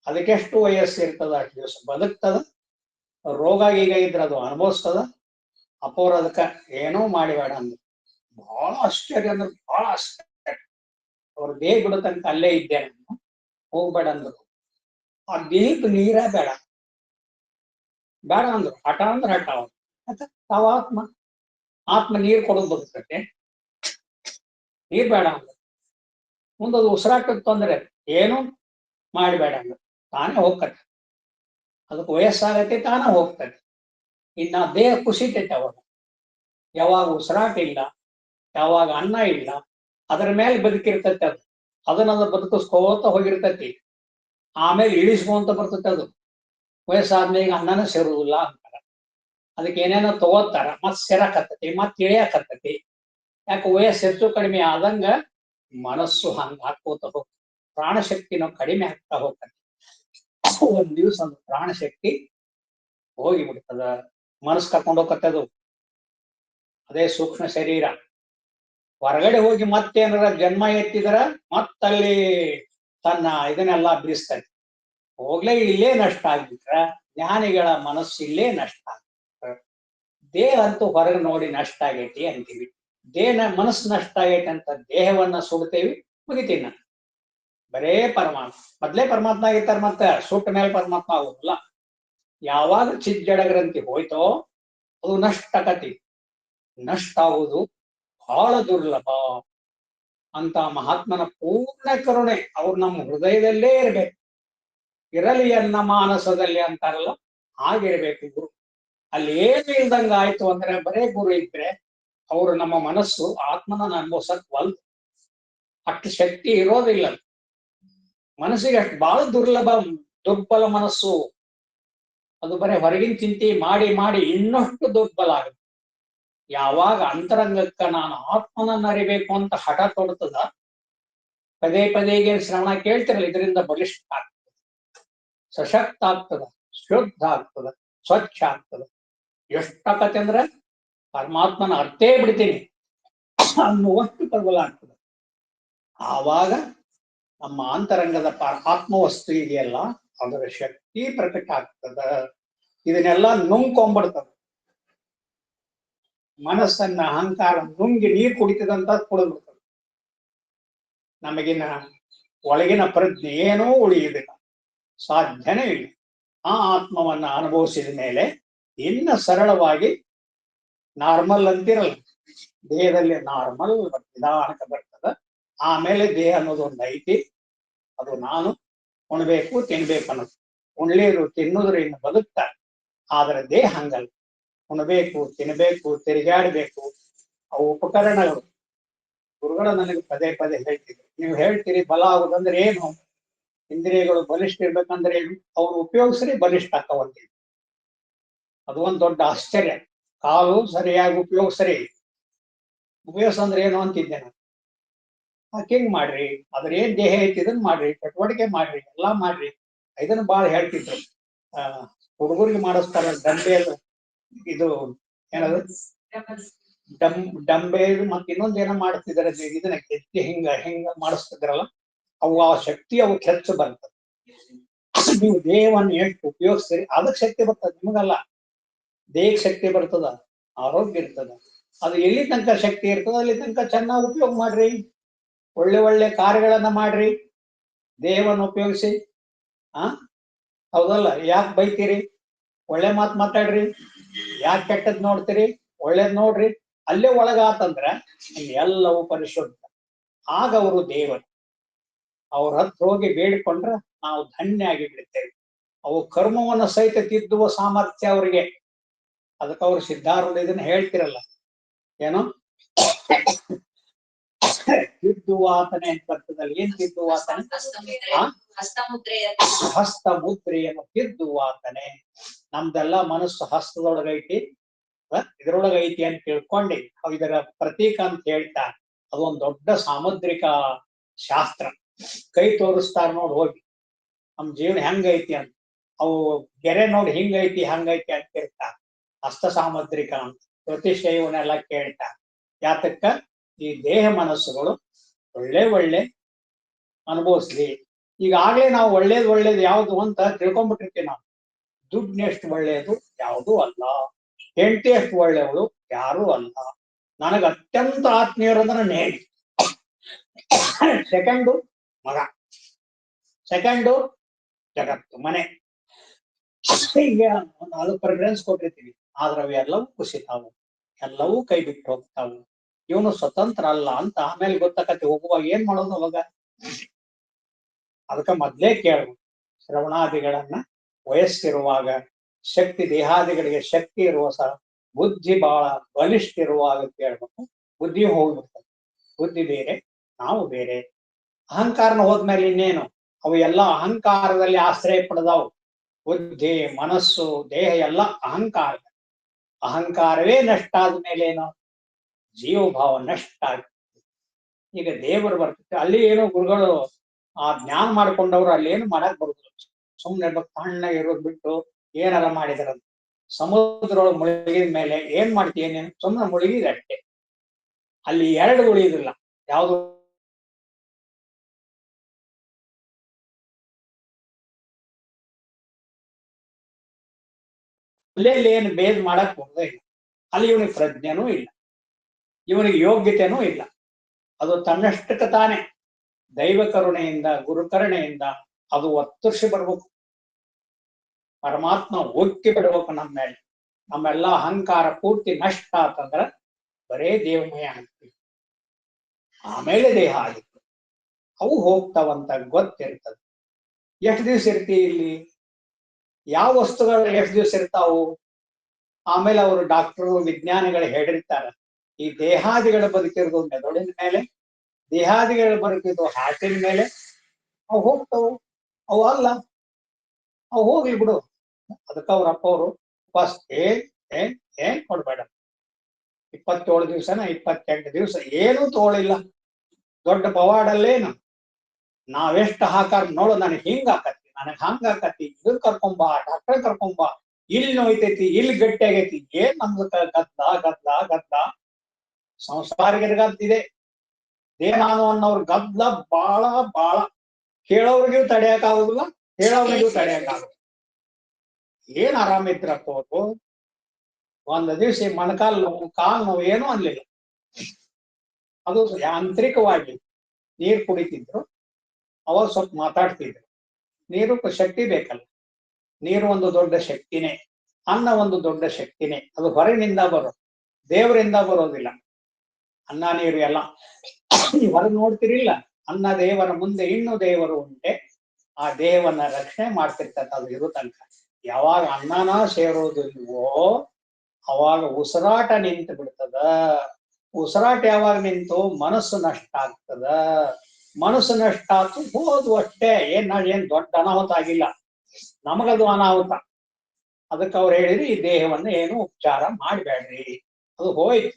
ಅದಕ್ಕೆಷ್ಟು ವಯಸ್ಸು ಇರ್ತದ, ಅಷ್ಟು ದಿವಸ ಬದುಕ್ತದ. ರೋಗ ಈಗ ಇದ್ರ ಅದು ಅನುಭವಿಸ್ತದ. ಅಪೋರ್ ಅದಕ್ಕ ಏನೂ ಮಾಡಿಬೇಡ ಅಂದ್ರು. ಬಹಳ ಆಶ್ಚರ್ಯ ಅಂದ್ರೆ ಬಹಳ ಆಶ್ಚರ್ಯ. ಅವ್ರ ದೇಹ ಬಿಡೋ ತನಕ ಅಲ್ಲೇ ಇದ್ದೆ ನಾನು, ಹೋಗ್ಬೇಡ ಅಂದ್ರು. ಆ ದೇಹಕ್ಕೆ ನೀರ ಬೇಡ ಬೇಡ ಅಂದ್ರು. ಹಠ ಅಂದ್ರೆ ಹಠ. ಅವ್ರು ತಾವ ಆತ್ಮ ನೀರ್ ಕೊಡೋದು ಬದುಕತ್ತೆ, ನೀರ್ ಬೇಡ ಅಂದ್ರು. ಮುಂದದು ಉಸಿರಾಟಕ್ಕೆ ತೊಂದ್ರೆ, ಏನು ಮಾಡಬೇಡ ಅಂದ್ರು. ತಾನೇ ಹೋಗ್ತದೆ, ಅದಕ್ಕೆ ವಯಸ್ಸಾಗತ್ತೆ, ತಾನೇ ಹೋಗ್ತದೆ. ಇನ್ನ ದೇಹ ಕುಸಿತೈತೆ ಅವಾಗ. ಯಾವಾಗ ಉಸಿರಾಟ ಇಲ್ಲ, ಯಾವಾಗ ಅನ್ನ ಇಲ್ಲ, ಅದರ ಮೇಲೆ ಬದುಕಿರ್ತೈತೆ ಅದು. ಅದನ್ನ ಬದುಕಿಸ್ಕೋತ ಹೋಗಿರ್ತೈತಿ. ಆಮೇಲೆ ಇಳಿಸ್ಕೊಂತ ಬರ್ತೈತೆ ಅದು. ವಯಸ್ಸಾದ್ಮೇಲೆ ಈಗ ಅನ್ನನ ಸೇರುವುದಿಲ್ಲ ಅಂತಾರ. ಅದಕ್ಕೆ ಏನೇನೋ ತಗೋತಾರ, ಮತ್ ಸೇರಕತ್ತತಿ, ಮತ್ ಇಳಿಯಾಕತ್ತತಿ. ಯಾಕೆ ವಯಸ್ಸು ಹೆಚ್ಚು ಕಡಿಮೆ ಆದಂಗ ಮನಸ್ಸು ಹಂಗ ಹಾಕೋತ ಹೋಗ್ತದೆ. ಪ್ರಾಣಶಕ್ತಿನೂ ಕಡಿಮೆ ಆಗ್ತಾ ಹೋಗ್ತದೆ. ಒಂದ್ ದಿವ್ಸ ಒಂದು ಪ್ರಾಣಶಕ್ತಿ ಹೋಗಿ ಬಿಡ್ತದ, ಮನಸ್ಸು ಕರ್ಕೊಂಡು ಹೋಗತ್ತದು. ಅದೇ ಸೂಕ್ಷ್ಮ ಶರೀರ ಹೊರಗಡೆ ಹೋಗಿ ಮತ್ತೇನಾರ ಜನ್ಮ ಎತ್ತಿದ್ರ ಮತ್ತಲ್ಲಿ ತನ್ನ ಇದನ್ನೆಲ್ಲ ಬೀಸ್ತದೆ. ಹೋಗ್ಲೇ ಇಲ್ಲೇ ನಷ್ಟ ಆಗ್ಬಿಟ್ರ ಜ್ಞಾನಿಗಳ ಮನಸ್ಸು ಇಲ್ಲೇ ನಷ್ಟ ಆಗ್ಬಿಟ್ರ. ದೇಹ ಅಂತೂ ಹೊರಗೆ ನೋಡಿ ನಷ್ಟ ಆಗೈತಿ ಅಂತೀವಿ. ಮನಸ್ಸು ನಷ್ಟ ಆಗೈತಿ ಅಂತ ದೇಹವನ್ನ ಸುಡ್ತೇವಿ, ಮುಗಿತೀನ. ಬರೇ ಪರಮಾತ್ಮ ಮೊದ್ಲೇ ಪರಮಾತ್ಮ ಆಗಿರ್ತಾರ, ಮತ್ತೆ ಸುಟ್ಟ ಮೇಲೆ ಪರಮಾತ್ಮ ಆಗುದಿಲ್ಲ. ಯಾವಾಗ ಚಿಜ್ಜಡ ಗ್ರಂಥಿ ಹೋಯ್ತೋ ಅದು ನಷ್ಟ ಆಕತಿ. ನಷ್ಟ ಆಗುವುದು ಬಹಳ ದುರ್ಲಭ. ಅಂತ ಮಹಾತ್ಮನ ಪೂರ್ಣ ಕರುಣೆ ಅವ್ರು ನಮ್ಮ ಹೃದಯದಲ್ಲೇ ಇರ್ಬೇಕು. ಇರಲಿ ಎನ್ನ ಮಾನಸದಲ್ಲಿ ಅಂತಾರಲ್ಲ, ಹಾಗಿರ್ಬೇಕು ಗುರು. ಅಲ್ಲಿ ಏನು ಇಲ್ದಂಗ ಆಯ್ತು ಅಂದ್ರೆ, ಬರೇ ಗುರು ಇದ್ರೆ ಅವ್ರು ನಮ್ಮ ಮನಸ್ಸು ಆತ್ಮನ ಅನುಭವಿಸಕ್ ಒಲ್ದು. ಅಷ್ಟು ಶಕ್ತಿ ಇರೋದಿಲ್ಲ ಮನಸ್ಸಿಗೆ. ಅಷ್ಟು ಬಹಳ ದುರ್ಬಲ ಮನಸ್ಸು. ಅದು ಬರೀ ಹೊರಗಿನ ಚಿಂತೆ ಮಾಡಿ ಮಾಡಿ ಇನ್ನಷ್ಟು ದುರ್ಬಲ ಆಗುತ್ತೆ. ಯಾವಾಗ ಅಂತರಂಗಕ್ಕ ನಾನು ಆತ್ಮನನ್ನ ಅರಿಬೇಕು ಅಂತ ಹಠ ತೊಡ್ತದ, ಪದೇ ಪದೇಗೆ ಶ್ರವಣ ಕೇಳ್ತಿರಲ್ಲ, ಇದರಿಂದ ಬಲಿಷ್ಠ ಆಗ್ತದೆ, ಸಶಕ್ತ ಆಗ್ತದ, ಶುದ್ಧ ಆಗ್ತದ, ಸ್ವಚ್ಛ ಆಗ್ತದ. ಎಷ್ಟಾಕತ್ತೆ ಅಂದ್ರೆ ಪರಮಾತ್ಮನ ಅರ್ಥೇ ಬಿಡ್ತೀನಿ ಅನ್ನುವಷ್ಟು ಪ್ರಬಲ ಆಗ್ತದೆ. ಆವಾಗ ನಮ್ಮ ಅಂತರಂಗದ ಆತ್ಮವಸ್ತು ಇದೆಯಲ್ಲ, ಅದರ ಶಕ್ತಿ ಪ್ರಕಟ ಆಗ್ತದ. ಇದನ್ನೆಲ್ಲ ನುಂಗ್ಕೊಂಡ್ಬಿಡ್ತದ. ಮನಸ್ಸನ್ನ ಅಹಂಕಾರ ನುಂಗಿ ನೀರು ಕುಡಿತದಂತ ಕುಡಿದ್ಬಿಡ್ತದೆ. ನಮಗಿನ ಒಳಗಿನ ಪ್ರಜ್ಞೆ ಏನೂ ಉಳಿಯುವುದಿಲ್ಲ, ಸಾಧ್ಯನೇ ಇಲ್ಲ. ಆ ಆತ್ಮವನ್ನ ಅನುಭವಿಸಿದ ಮೇಲೆ ಇನ್ನು ಸರಳವಾಗಿ ನಾರ್ಮಲ್ ಅಂತಿರಲ್ಲ, ದೇಹದಲ್ಲಿ ನಾರ್ಮಲ್ ನಿಧಾನಕ್ಕೆ ಬರ್ತದ. ಆಮೇಲೆ ದೇಹ ಅನ್ನೋದು ಒಂದು ಐತಿ, ಅದು ನಾನು ಉಣ್ಬೇಕು ತಿನ್ಬೇಕು ಅನ್ನೋದು. ಉಣ್ಲಿರು ತಿನ್ನುದ್ರು ಇನ್ನು ಬದುಕ್ತಾರೆ. ಆದ್ರೆ ದೇಹ ಹಂಗಲ್ಲ. ಉಣ್ಬೇಕು ತಿನ್ಬೇಕು ತಿರುಗಾಡ್ಬೇಕು. ಅವು ಉಪಕರಣಗಳು. ಗುರುಗಳು ನನಗೆ ಪದೇ ಪದೇ ಹೇಳ್ತಿದ್ರು, ನೀವು ಹೇಳ್ತೀರಿ ಬಲ ಆಗುದಂದ್ರೆ ಏನು, ಇಂದ್ರಿಯಗಳು ಬಲಿಷ್ಠ ಇರ್ಬೇಕಂದ್ರೆ ಏನು, ಅವ್ರು ಉಪಯೋಗಿಸ್ರಿ ಬಲಿಷ್ಠ ಆಕ್ಕವಂತೀವಿ. ಅದು ಒಂದು ದೊಡ್ಡ ಆಶ್ಚರ್ಯ. ಕಾಲು ಸರಿಯಾಗಿ ಉಪಯೋಗಿಸ್ರಿ. ಉಪಯೋಗಿಸಂದ್ರೆ ಏನು ಅಂತಿದ್ದೆ ನಾನು. ಹಿಂಗ್ ಮಾಡ್ರಿ, ಅದ್ರ ಏನ್ ದೇಹ ಐತಿ ಇದನ್ನ ಮಾಡ್ರಿ, ಚಟುವಟಿಕೆ ಮಾಡ್ರಿ, ಎಲ್ಲಾ ಮಾಡ್ರಿ. ಇದನ್ನ ಬಾಳ ಹೇಳ್ತಿದ್ರು. ಹುಡುಗರಿಗೆ ಮಾಡಿಸ್ತಾರ ದಂಬೆ, ಇದು ಏನದು ಡಂಬೆ, ಮತ್ತೆ ಇನ್ನೊಂದ್ ಏನೋ ಮಾಡ್ತಿದಾರೆ ಇದನ್ನ ಎತ್ತಿ ಹಿಂಗ ಹಿಂಗ ಮಾಡಿಸ್ತಿದ್ರಲ್ಲ, ಅವು ಆ ಶಕ್ತಿ ಅವಕ್ಕೆ ಹೆಚ್ಚು ಬರ್ತದೆ. ನೀವು ದೇಹವನ್ನು ಎಷ್ಟು ಉಪಯೋಗಿಸ್ತೀರಿ ಅದಕ್ಕೆ ಶಕ್ತಿ ಬರ್ತದೆ, ನಿಮಗಲ್ಲ. ದೇಹಕ್ಕೆ ಶಕ್ತಿ ಬರ್ತದ, ಆರೋಗ್ಯ ಇರ್ತದ. ಅದು ಎಲ್ಲಿ ತನಕ ಶಕ್ತಿ ಇರ್ತದ ಅಲ್ಲಿ ತನಕ ಚೆನ್ನಾಗಿ ಉಪಯೋಗ ಮಾಡ್ರಿ. ಒಳ್ಳೆ ಒಳ್ಳೆ ಕಾರ್ಯಗಳನ್ನ ಮಾಡ್ರಿ ದೇಹವನ್ನು ಉಪಯೋಗಿಸಿ. ಹೌದಲ್ಲ? ಯಾಕೆ ಬೈತೀರಿ? ಒಳ್ಳೆ ಮಾತು ಮಾತಾಡ್ರಿ. ಯಾಕೆ ಕೆಟ್ಟದ್ ನೋಡ್ತೀರಿ? ಒಳ್ಳೇದ್ ನೋಡ್ರಿ. ಅಲ್ಲೇ ಒಳಗಾತಂದ್ರ ಎಲ್ಲವೂ ಪರಿಶುದ್ಧ. ಆಗ ಅವರು ದೇವರು. ಅವ್ರ ಹತ್ರ ಹೋಗಿ ಬೇಡಿಕೊಂಡ್ರ ನಾವು ಧನ್ಯ ಆಗಿ ಬಿಡ್ತೇವೆ. ಅವು ಕರ್ಮವನ್ನು ಸಹಿತ ತಿದ್ದುವ ಸಾಮರ್ಥ್ಯ ಅವರಿಗೆ. ಅದಕ್ಕೆ ಅವ್ರು ಸಿದ್ಧಾರೂಢ ಇದನ್ನ ಹೇಳ್ತಿರಲ್ಲ, ಏನು ತಿದ್ದುವಾತನೆ ಅಂತ ಬರ್ತದಲ್ಲಿ. ಏನ್ ತಿದ್ದುವಾತನೆ? ಹಸ್ತ ಮುದ್ರೆಯನ್ನು ತಿದ್ದುವಾತನೆ. ನಮ್ದೆಲ್ಲ ಮನಸ್ಸು ಹಸ್ತದೊಳಗೈತಿ, ಇದ್ರೊಳಗೈತಿ ಅಂತ ತಿಳ್ಕೊಂಡು ಇದರ ಪ್ರತೀಕ ಅಂತ ಹೇಳ್ತಾ, ಅದೊಂದು ದೊಡ್ಡ ಸಾಮುದ್ರಿಕ ಶಾಸ್ತ್ರ. ಕೈ ತೋರಿಸ್ತಾರ ನೋಡಿ ಹೋಗಿ, ನಮ್ ಜೀವನ ಹೆಂಗೈತಿ ಅಂತ. ಅವು ಗೆರೆ ನೋಡಿ ಹಿಂಗೈತಿ ಹಂಗೈತಿ ಅಂತ ಕೇಳ್ತಾರ. ಹಸ್ತ ಸಾಮುದ್ರಿಕ ಅಂತ ಪ್ರತಿಷ್ಠೆಯವನ್ನೆಲ್ಲ ಕೇಳ್ತಾರ. ಯಾತಕ್ಕ? ಈ ದೇಹ ಮನಸ್ಸುಗಳು ಒಳ್ಳೆ ಒಳ್ಳೆ ಅನುಭವಿಸ್ಲಿ. ಈಗಾಗ್ಲೇ ನಾವು ಒಳ್ಳೇದು ಯಾವ್ದು ಅಂತ ತಿಳ್ಕೊಂಡ್ಬಿಟ್ಟಿರ್ತೀವಿ ನಾವು. ದುಡ್ಡಿನೆಷ್ಟು ಒಳ್ಳೆಯದು ಯಾವುದೂ ಅಲ್ಲ. ಹೆಂಡತಿ ಎಷ್ಟು ಒಳ್ಳೆಯವಳು ಯಾರೂ ಅಲ್ಲ. ನನಗೆ ಅತ್ಯಂತ ಆತ್ಮೀಯರಂದ್ರೆ ನೇಣಿ. ಸೆಕೆಂಡು ಮಗ, ಸೆಕೆಂಡು ಜಗತ್ತು, ಮನೆ. ಹೀಗೆ ಅದು ಪ್ರಿಫರೆನ್ಸ್ ಕೊಟ್ಟಿರ್ತೀವಿ. ಆದ್ರೆ ಅವೆಲ್ಲವೂ ಕುಸಿತಾವು, ಎಲ್ಲವೂ ಕೈ ಬಿಟ್ಟು ಹೋಗ್ತಾವು. ಇವನು ಸ್ವತಂತ್ರ ಅಲ್ಲ ಅಂತ ಆಮೇಲೆ ಗೊತ್ತಾಕತಿ. ಹೋಗುವಾಗ ಏನ್ ಮಾಡೋದು ಅವಾಗ? ಅದಕ್ಕೆ ಮೊದ್ಲೇ ಕೇಳಬೇಕು. ಶ್ರವಣಾದಿಗಳನ್ನ ವಯಸ್ಸಿರುವಾಗ, ಶಕ್ತಿ ದೇಹಾದಿಗಳಿಗೆ ಶಕ್ತಿ ಇರುವ ಬುದ್ಧಿ ಬಹಳ ಬಲಿಷ್ಠ ಇರುವಾಗ ಕೇಳ್ಬೇಕು. ಬುದ್ಧಿ ಹೋಗ್ಬಿಡ್ತದೆ. ಬುದ್ಧಿ ಬೇರೆ, ನಾವು ಬೇರೆ. ಅಹಂಕಾರನ ಹೋದ್ಮೇಲೆ ಇನ್ನೇನು? ಅವು ಎಲ್ಲ ಅಹಂಕಾರದಲ್ಲಿ ಆಶ್ರಯ ಪಡೆದವು. ಬುದ್ಧಿ, ಮನಸ್ಸು, ದೇಹ ಎಲ್ಲ ಅಹಂಕಾರ. ಅಹಂಕಾರವೇ ನಷ್ಟ ಆದ್ಮೇಲೆ ಏನು? ಜೀವಭಾವ ನಷ್ಟ ಆಗುತ್ತೆ. ಈಗ ದೇವರು ಬರ್ತದೆ. ಅಲ್ಲಿ ಏನೋ ಗುರುಗಳು ಆ ಜ್ಞಾನ ಮಾಡ್ಕೊಂಡವ್ರು ಅಲ್ಲಿ ಏನು ಮಾಡಕ್ ಬರುದಿಲ್ಲ. ಸುಮ್ನೆ ತಣ್ಣ ಇರೋದ್ ಬಿಟ್ಟು ಏನಾರ ಮಾಡಿದಾರ. ಸಮುದ್ರೊಳಗೆ ಮುಳುಗಿದ ಮೇಲೆ ಏನ್ ಮಾಡ್ತೀಯ ನೀನು? ಸುಮ್ಮನೆ ಮುಳುಗಿದೆ ಅಷ್ಟೇ. ಅಲ್ಲಿ ಎರಡು ಉಳಿಯುದಿಲ್ಲ. ಯಾವುದು? ಅಲ್ಲೆಲ್ಲಿ ಏನು ಭೇದ ಮಾಡಕ್ ಹೋಗದೇ ಇಲ್ಲ. ಅಲ್ಲಿ ಇವನಿಗೆ ಪ್ರಜ್ಞೆನೂ ಇಲ್ಲ, ಇವನಿಗೆ ಯೋಗ್ಯತೆನೂ ಇಲ್ಲ. ಅದು ತನ್ನಷ್ಟಕ್ಕೆ ತಾನೇ ದೈವ ಕರುಣೆಯಿಂದ, ಗುರು ಕರುಣೆಯಿಂದ ಅದು ಒತ್ತರಿಸಿ ಬರ್ಬೇಕು. ಪರಮಾತ್ಮ ಒತ್ತಿ ಬಿಡ್ಬೇಕು ನಮ್ಮ ಮೇಲೆ. ನಮ್ಮೆಲ್ಲ ಅಹಂಕಾರ ಪೂರ್ತಿ ನಷ್ಟ ಆತಂದ್ರ ಬರೇ ದೇವಮಯ ಆಗ್ತೀವಿ. ಆಮೇಲೆ ದೇಹ ಆಗಿತ್ತು. ಅವು ಹೋಗ್ತಾವಂತ ಗೊತ್ತಿರ್ತದೆ. ಎಷ್ಟು ದಿವ್ಸ ಇರ್ತೀವಿ ಇಲ್ಲಿ? ಯಾವ ವಸ್ತುಗಳು ಎಷ್ಟು ದಿವ್ಸ ಇರ್ತಾವು? ಆಮೇಲೆ ಅವರು ಡಾಕ್ಟರು ವಿಜ್ಞಾನಿಗಳು ಹೇಳಿರ್ತಾರೆ, ಈ ದೇಹಾದಿಗಳ ಬದುಕಿರೋದು ಮೆದುಳಿನ ಮೇಲೆ, ದೇಹಾದಿಗಳ ಬದುಕಿದ್ದು ಹಾರ್ಟಿನ ಮೇಲೆ. ಅವು ಹೋಗ್ತಾವು, ಅವು ಅಲ್ಲ, ಅವು ಹೋಗ್ಲಿ ಬಿಡು. ಅದಕ್ಕೆ ಅವ್ರ ಅಪ್ಪ ಅವರು ಫಸ್ಟ್ ಏನ್ ಕೊಡ್ಬೇಡ. 27 ದಿವ್ಸನ 28 ದಿವ್ಸ ಏನೂ ತೋಳಿಲ್ಲ. ದೊಡ್ಡ ಪವಾಡಲ್ಲೇನು? ನಾವೆಷ್ಟು ಹಾಕಾರ ನೋಡು, ನನಗೆ ಹಿಂಗ ಆಕತಿ, ನನಗ್ ಹಂಗ ಆಕತಿ, ಇದನ್ ಕರ್ಕೊಂಬ, ಡಾಕ್ಟರ್ ಕರ್ಕೊಂಬ, ಇಲ್ಲಿ ನೋಯ್ತೈತಿ, ಇಲ್ಲಿ ಗಟ್ಟಿ ಆಗೈತಿ. ಏನ್ ನಮ್ದು ಗದ್ದ ಸಂಸಾರಿಗರಿಗದ್ದಿದೆ. ನಾನು ಅನ್ನೋರು ಗದ್ಲ ಬಾಳ ಬಾಳ. ಕೇಳೋರಿಗೂ ತಡೆಯಕ್ ಆಗುದಿಲ್ಲ, ಹೇಳೋರಿಗೂ ತಡೆಯಕ್ ಆಗುದಿಲ್ಲ. ಏನ್ ಆರಾಮಿದ್ರಪ್ಪ ಅವರು. ಒಂದ್ ದಿವ್ಸ ಮೊಣಕಾಲ್ ನೋವು, ಕಾಲ್ ನೋವು ಏನೂ ಅನ್ಲಿಲ್ಲ. ಅದು ಯಾಂತ್ರಿಕವಾಗಿ ನೀರ್ ಕುಡಿತಿದ್ರು. ಅವಾಗ ಸ್ವಲ್ಪ ಮಾತಾಡ್ತಿದ್ರು. ನೀರು ಶಕ್ತಿ ಬೇಕಲ್ಲ. ನೀರು ಒಂದು ದೊಡ್ಡ ಶಕ್ತಿನೇ, ಅನ್ನ ಒಂದು ದೊಡ್ಡ ಶಕ್ತಿನೇ. ಅದು ಹೊರಗಿನಿಂದ ಬರೋದು, ದೇವರಿಂದ ಬರೋದಿಲ್ಲ. ಅನ್ನ ನೀರು ಎಲ್ಲ ಹೊರಗೆ ನೋಡ್ತಿರಿಲ್ಲ. ಅನ್ನ ದೇವರ ಮುಂದೆ ಇನ್ನು ದೇವರು ಉಂಟೆ. ಆ ದೇವನ ರಕ್ಷಣೆ ಮಾಡ್ತಿರ್ತಕ್ಕ ಅದು ಇರೋ ತನಕ. ಯಾವಾಗ ಅನ್ನನ ಸೇರೋದಿಲ್ವೋ ಅವಾಗ ಉಸಿರಾಟ ನಿಂತು ಬಿಡ್ತದ. ಉಸಿರಾಟ ಯಾವಾಗ ನಿಂತು ಮನಸ್ಸು ನಷ್ಟ ಆಗ್ತದ. ಮನಸ್ಸು ನಷ್ಟ ಆತು ಹೋದು ಅಷ್ಟೇ. ಏನ್ ದೊಡ್ಡ ಅನಾಹುತ ಆಗಿಲ್ಲ, ನಮಗದು ಅನಾಹುತ. ಅದಕ್ಕೆ ಅವ್ರು ಹೇಳಿದ್ರು, ಈ ದೇಹವನ್ನು ಏನು ಉಪಚಾರ ಮಾಡ್ಬೇಡ್ರಿ, ಅದು ಹೋಯ್ತು,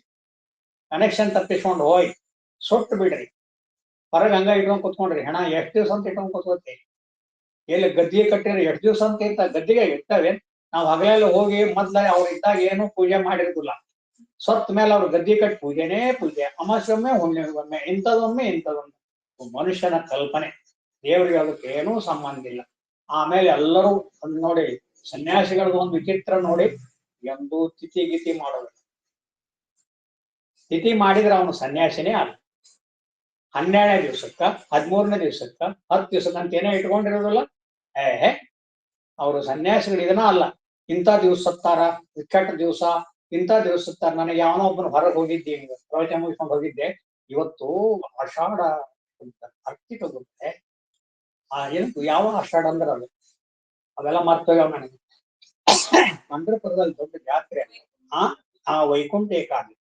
ಕನೆಕ್ಷನ್ ತಪ್ಪಿಸ್ಕೊಂಡು ಹೋಯ್ತು, ಸುಟ್ಟು ಬಿಡ್ರಿ. ಹೊರಗೆ ಹಂಗ ಇಟ್ಕೊಂಡ್ ಕುತ್ಕೊಂಡ್ರಿ ಹೆಣ ಎಷ್ಟ್ ದಿವ್ಸ ಅಂತ ಇಟ್ಕೊಂಡ್ ಕುತ್ಕೋತಿ? ಎಲ್ಲಿ ಗದ್ದಿಗೆ ಕಟ್ಟಿರಿ ಎಷ್ಟ್ ದಿವ್ಸ ಅಂತ ಇರ್ತ ಗದ್ದಿಗೆ ಇರ್ತವೆ. ನಾವ್ ಹಗಲೆಲ್ಲ ಹೋಗಿ ಮೊದ್ಲ ಅವ್ರ ಇದ್ದಾಗ ಏನು ಪೂಜೆ ಮಾಡಿರುದಿಲ್ಲ. ಸತ್ ಮೇಲೆ ಅವ್ರ ಗದ್ದಿ ಕಟ್ಟಿ ಪೂಜೆನೇ ಪೂಜೆ, ಅಮಾವಾಸ್ಯೊಮ್ಮೆ ಹುಣ್ಣಿಮೆಗೊಮ್ಮೆ, ಇಂಥದೊಮ್ಮೆ. ಮನುಷ್ಯನ ಕಲ್ಪನೆ. ದೇವರಿಗೆ ಅದಕ್ಕೆ ಏನೂ ಸಂಬಂಧ ಇಲ್ಲ. ಆಮೇಲೆ ಎಲ್ಲರೂ ನೋಡಿ, ಸನ್ಯಾಸಿಗಳದ್ದು ಒಂದು ವಿಚಿತ್ರ ನೋಡಿ, ಎಂದು ತಿಥಿ ಗಿತಿ ಮಾಡೋದು. ತಿಥಿ ಮಾಡಿದ್ರೆ ಅವನು ಸನ್ಯಾಸಿನೇ ಅಲ್ಲ. 12ನೇ ದಿವ್ಸಕ್ಕ, 13ನೇ ದಿವ್ಸಕ್ಕ, 10 ದಿವ್ಸಕ್ಕ ಅಂತ ಏನೋ ಇಟ್ಕೊಂಡಿರೋದಿಲ್ಲ. ಅವರು ಸನ್ಯಾಸಿಗಳು ಇದನ್ನ ಅಲ್ಲ. ಇಂಥ ದಿವ್ಸ ಸತ್ತಾರ, ಕೆಟ್ಟ ದಿವ್ಸ, ಇಂಥ ದಿವ್ಸ ಸತ್ತಾರ. ನನಗೆ ಯಾವನೋ ಒಬ್ಬನು ಹೊರಗೆ ಹೋಗಿದ್ದೆ, ಪ್ರವಚನ ಮುಗಿಸ್ಕೊಂಡು ಹೋಗಿದ್ದೆ. ಇವತ್ತು ಆಷಾಢ ಕಾರ್ತಿಕ ಬರುತ್ತೆ. ಏನು ಯಾವ ಆಷಾಢ ಅಂದ್ರೆ ಅದು ಅವೆಲ್ಲ ಮರ್ತೋಗ್ಯಾವ ನನಗೆ. ಪಂಢರಪುರದಲ್ಲಿ ದೊಡ್ಡ ಜಾತ್ರೆ, ಆ ವೈಕುಂಠ ಏಕಾದಶಿ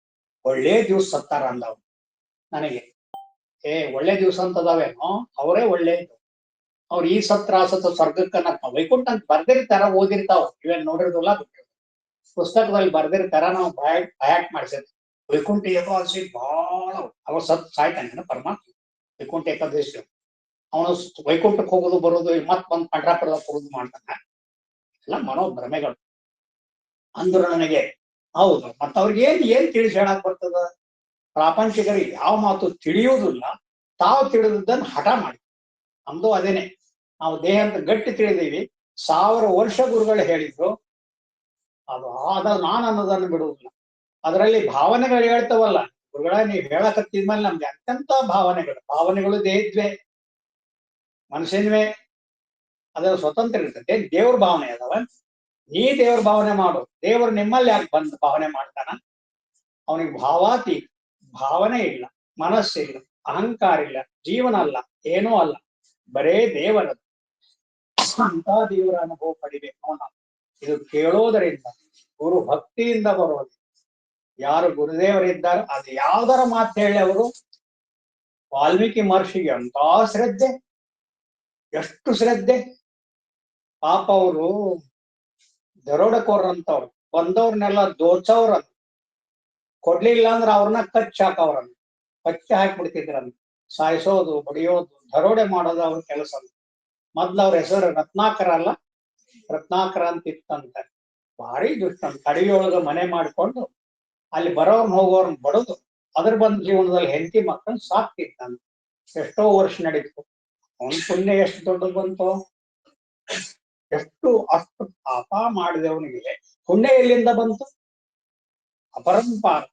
ಒಳ್ಳೆ ದಿವ್ಸ ಸತ್ತಾರ ಅಂದವ್ ನನಗೆ. ಒಳ್ಳೆ ದಿವ್ಸ ಅಂತದಾವೇನೋ, ಅವರೇ ಒಳ್ಳೆ. ಅವ್ರು ಈ ಸತ್ರ ಸ್ವರ್ಗಕ್ಕನ್ನ ವೈಕುಂಠ ಅಂತ ಬರ್ದಿರ್ತಾರ, ಓದಿರ್ತಾವ. ಇವೇನ್ ನೋಡಿರ್ದಲ್ಲ, ಪುಸ್ತಕದಲ್ಲಿ ಬರ್ದಿರ್ತಾರ. ನಾವು ಬಯಾಟ್ ಮಾಡಿಸಿದ್ವಿ. ವೈಕುಂಠ ಏಕಾದಶಿ ಬಹಳ ಅವ ಸಾಯ್ತಾನೆ ಪರಮಾತ್ಮ. ವೈಕುಂಠ ಏಕಾದಶಿ ಅವನು ವೈಕುಂಠಕ್ಕೆ ಹೋಗೋದು ಬರೋದು, ಮತ್ ಬಂದ್ ಪಂಢರಪುರದ ಬರೋದು ಮಾಡ್ತಾನೆ. ಎಲ್ಲ ಮನೋಭ್ರಮೆಗಳು ಅಂದ್ರು ನನಗೆ. ಹೌದು, ಮತ್ತ ಅವ್ರಿಗೆ ಏನ್ ತಿಳಿಸಿ ಹೇಳಕ್ ಬರ್ತದ? ಪ್ರಾಪಂಚಿಕರಿಗೆ ಯಾವ ಮಾತು ತಿಳಿಯುವುದಿಲ್ಲ. ತಾವು ತಿಳಿದದ್ದನ್ನು ಹಠ ಮಾಡಿ ನಮ್ದು ಅದೇನೆ. ನಾವು ದೇಹ ಅಂತ ಗಟ್ಟಿ ತಿಳಿದೀವಿ. 1000 ವರ್ಷ ಗುರುಗಳು ಹೇಳಿದ್ರು, ಅದು ನಾನು ಅನ್ನೋದನ್ನು ಬಿಡುವುದಿಲ್ಲ. ಅದರಲ್ಲಿ ಭಾವನೆಗಳು ಹೇಳ್ತವಲ್ಲ ಗುರುಗಳ, ನೀವು ಹೇಳಕತ್ತಿದ್ಮೇಲೆ ನಮ್ಗೆ ಅತ್ಯಂತ ಭಾವನೆಗಳು ದೇಹದ್ವೇ, ಮನಸ್ಸಿನ್ವೇ. ಅದರ ಸ್ವತಂತ್ರ ಇರ್ತದೆ. ದೇವ್ರ ಭಾವನೆ ಅದಾವ. ನೀ ದೇವ್ರ ಭಾವನೆ ಮಾಡು. ದೇವರು ನಿಮ್ಮಲ್ಲಿ ಯಾಕೆ ಬಂದು ಭಾವನೆ ಮಾಡ್ತಾನ? ಅವನಿಗೆ ಭಾವನೆ ಇಲ್ಲ, ಮನಸ್ಸಿಲ್ಲ, ಅಹಂಕಾರ ಇಲ್ಲ, ಜೀವನ ಅಲ್ಲ, ಏನೂ ಅಲ್ಲ, ಬರೇ ದೇವರದು. ಅಂತ ದೇವರ ಅನುಭವ ಪಡಿಬೇಕು ಅವನ. ಇದು ಕೇಳೋದರಿಂದ, ಗುರು ಭಕ್ತಿಯಿಂದ ಬರೋದು. ಯಾರು ಗುರುದೇವರಿದ್ದಾರೆ, ಅದು ಯಾವ್ದರ ಮಾತು ಹೇಳಿ ಅವರು. ವಾಲ್ಮೀಕಿ ಮಹರ್ಷಿಗೆ ಅಂತ ಶ್ರದ್ಧೆ, ಎಷ್ಟು ಶ್ರದ್ಧೆ. ಪಾಪ ಅವರು ದರೋಡಕೋರ್ರಂತವ್ರು, ಬಂದವ್ರನ್ನೆಲ್ಲ ದೋಚವ್ರಂತ. ಕೊಡ್ಲಿಲ್ಲ ಅಂದ್ರೆ ಅವ್ರನ್ನ ಕಚ್ಚಾಕವ್ರನ್ನ, ಕಚ್ಚಿ ಹಾಕ್ಬಿಡ್ತಿದ್ರಂತ. ಸಾಯಿಸೋದು, ಬಡಿಯೋದು, ದರೋಡೆ ಮಾಡೋದು ಅವ್ರ ಕೆಲಸ. ಮೊದ್ಲು ಅವ್ರ ಹೆಸರು ರತ್ನಾಕರ ಅಲ್ಲ, ರತ್ನಾಕರ ಅಂತ ಇತ್ತಂತ. ಭಾರಿ ದುಷ್ಟ. ಕಡಿಯೊಳಗ ಮನೆ ಮಾಡ್ಕೊಂಡು ಅಲ್ಲಿ ಬರೋರ್ನ ಹೋಗೋರ್ನ ಬಡದು, ಅದ್ರ ಬಂದ ಜೀವನದಲ್ಲಿ ಹೆಂಡತಿ ಮಕ್ಕಳನ್ನ ಸಾಕ್ತಿತ್ತಂತ. ಎಷ್ಟೋ ವರ್ಷ ನಡೀತು. ಅವನ್ ಪುಣ್ಯ ಎಷ್ಟು ದೊಡ್ಡದು ಬಂತು. ಅಷ್ಟು ಪಾಪ ಮಾಡಿದವನಿಗೆ ಪುಣ್ಯ ಎಲ್ಲಿಂದ ಬಂತು? ಅಪರಂಪಾರ.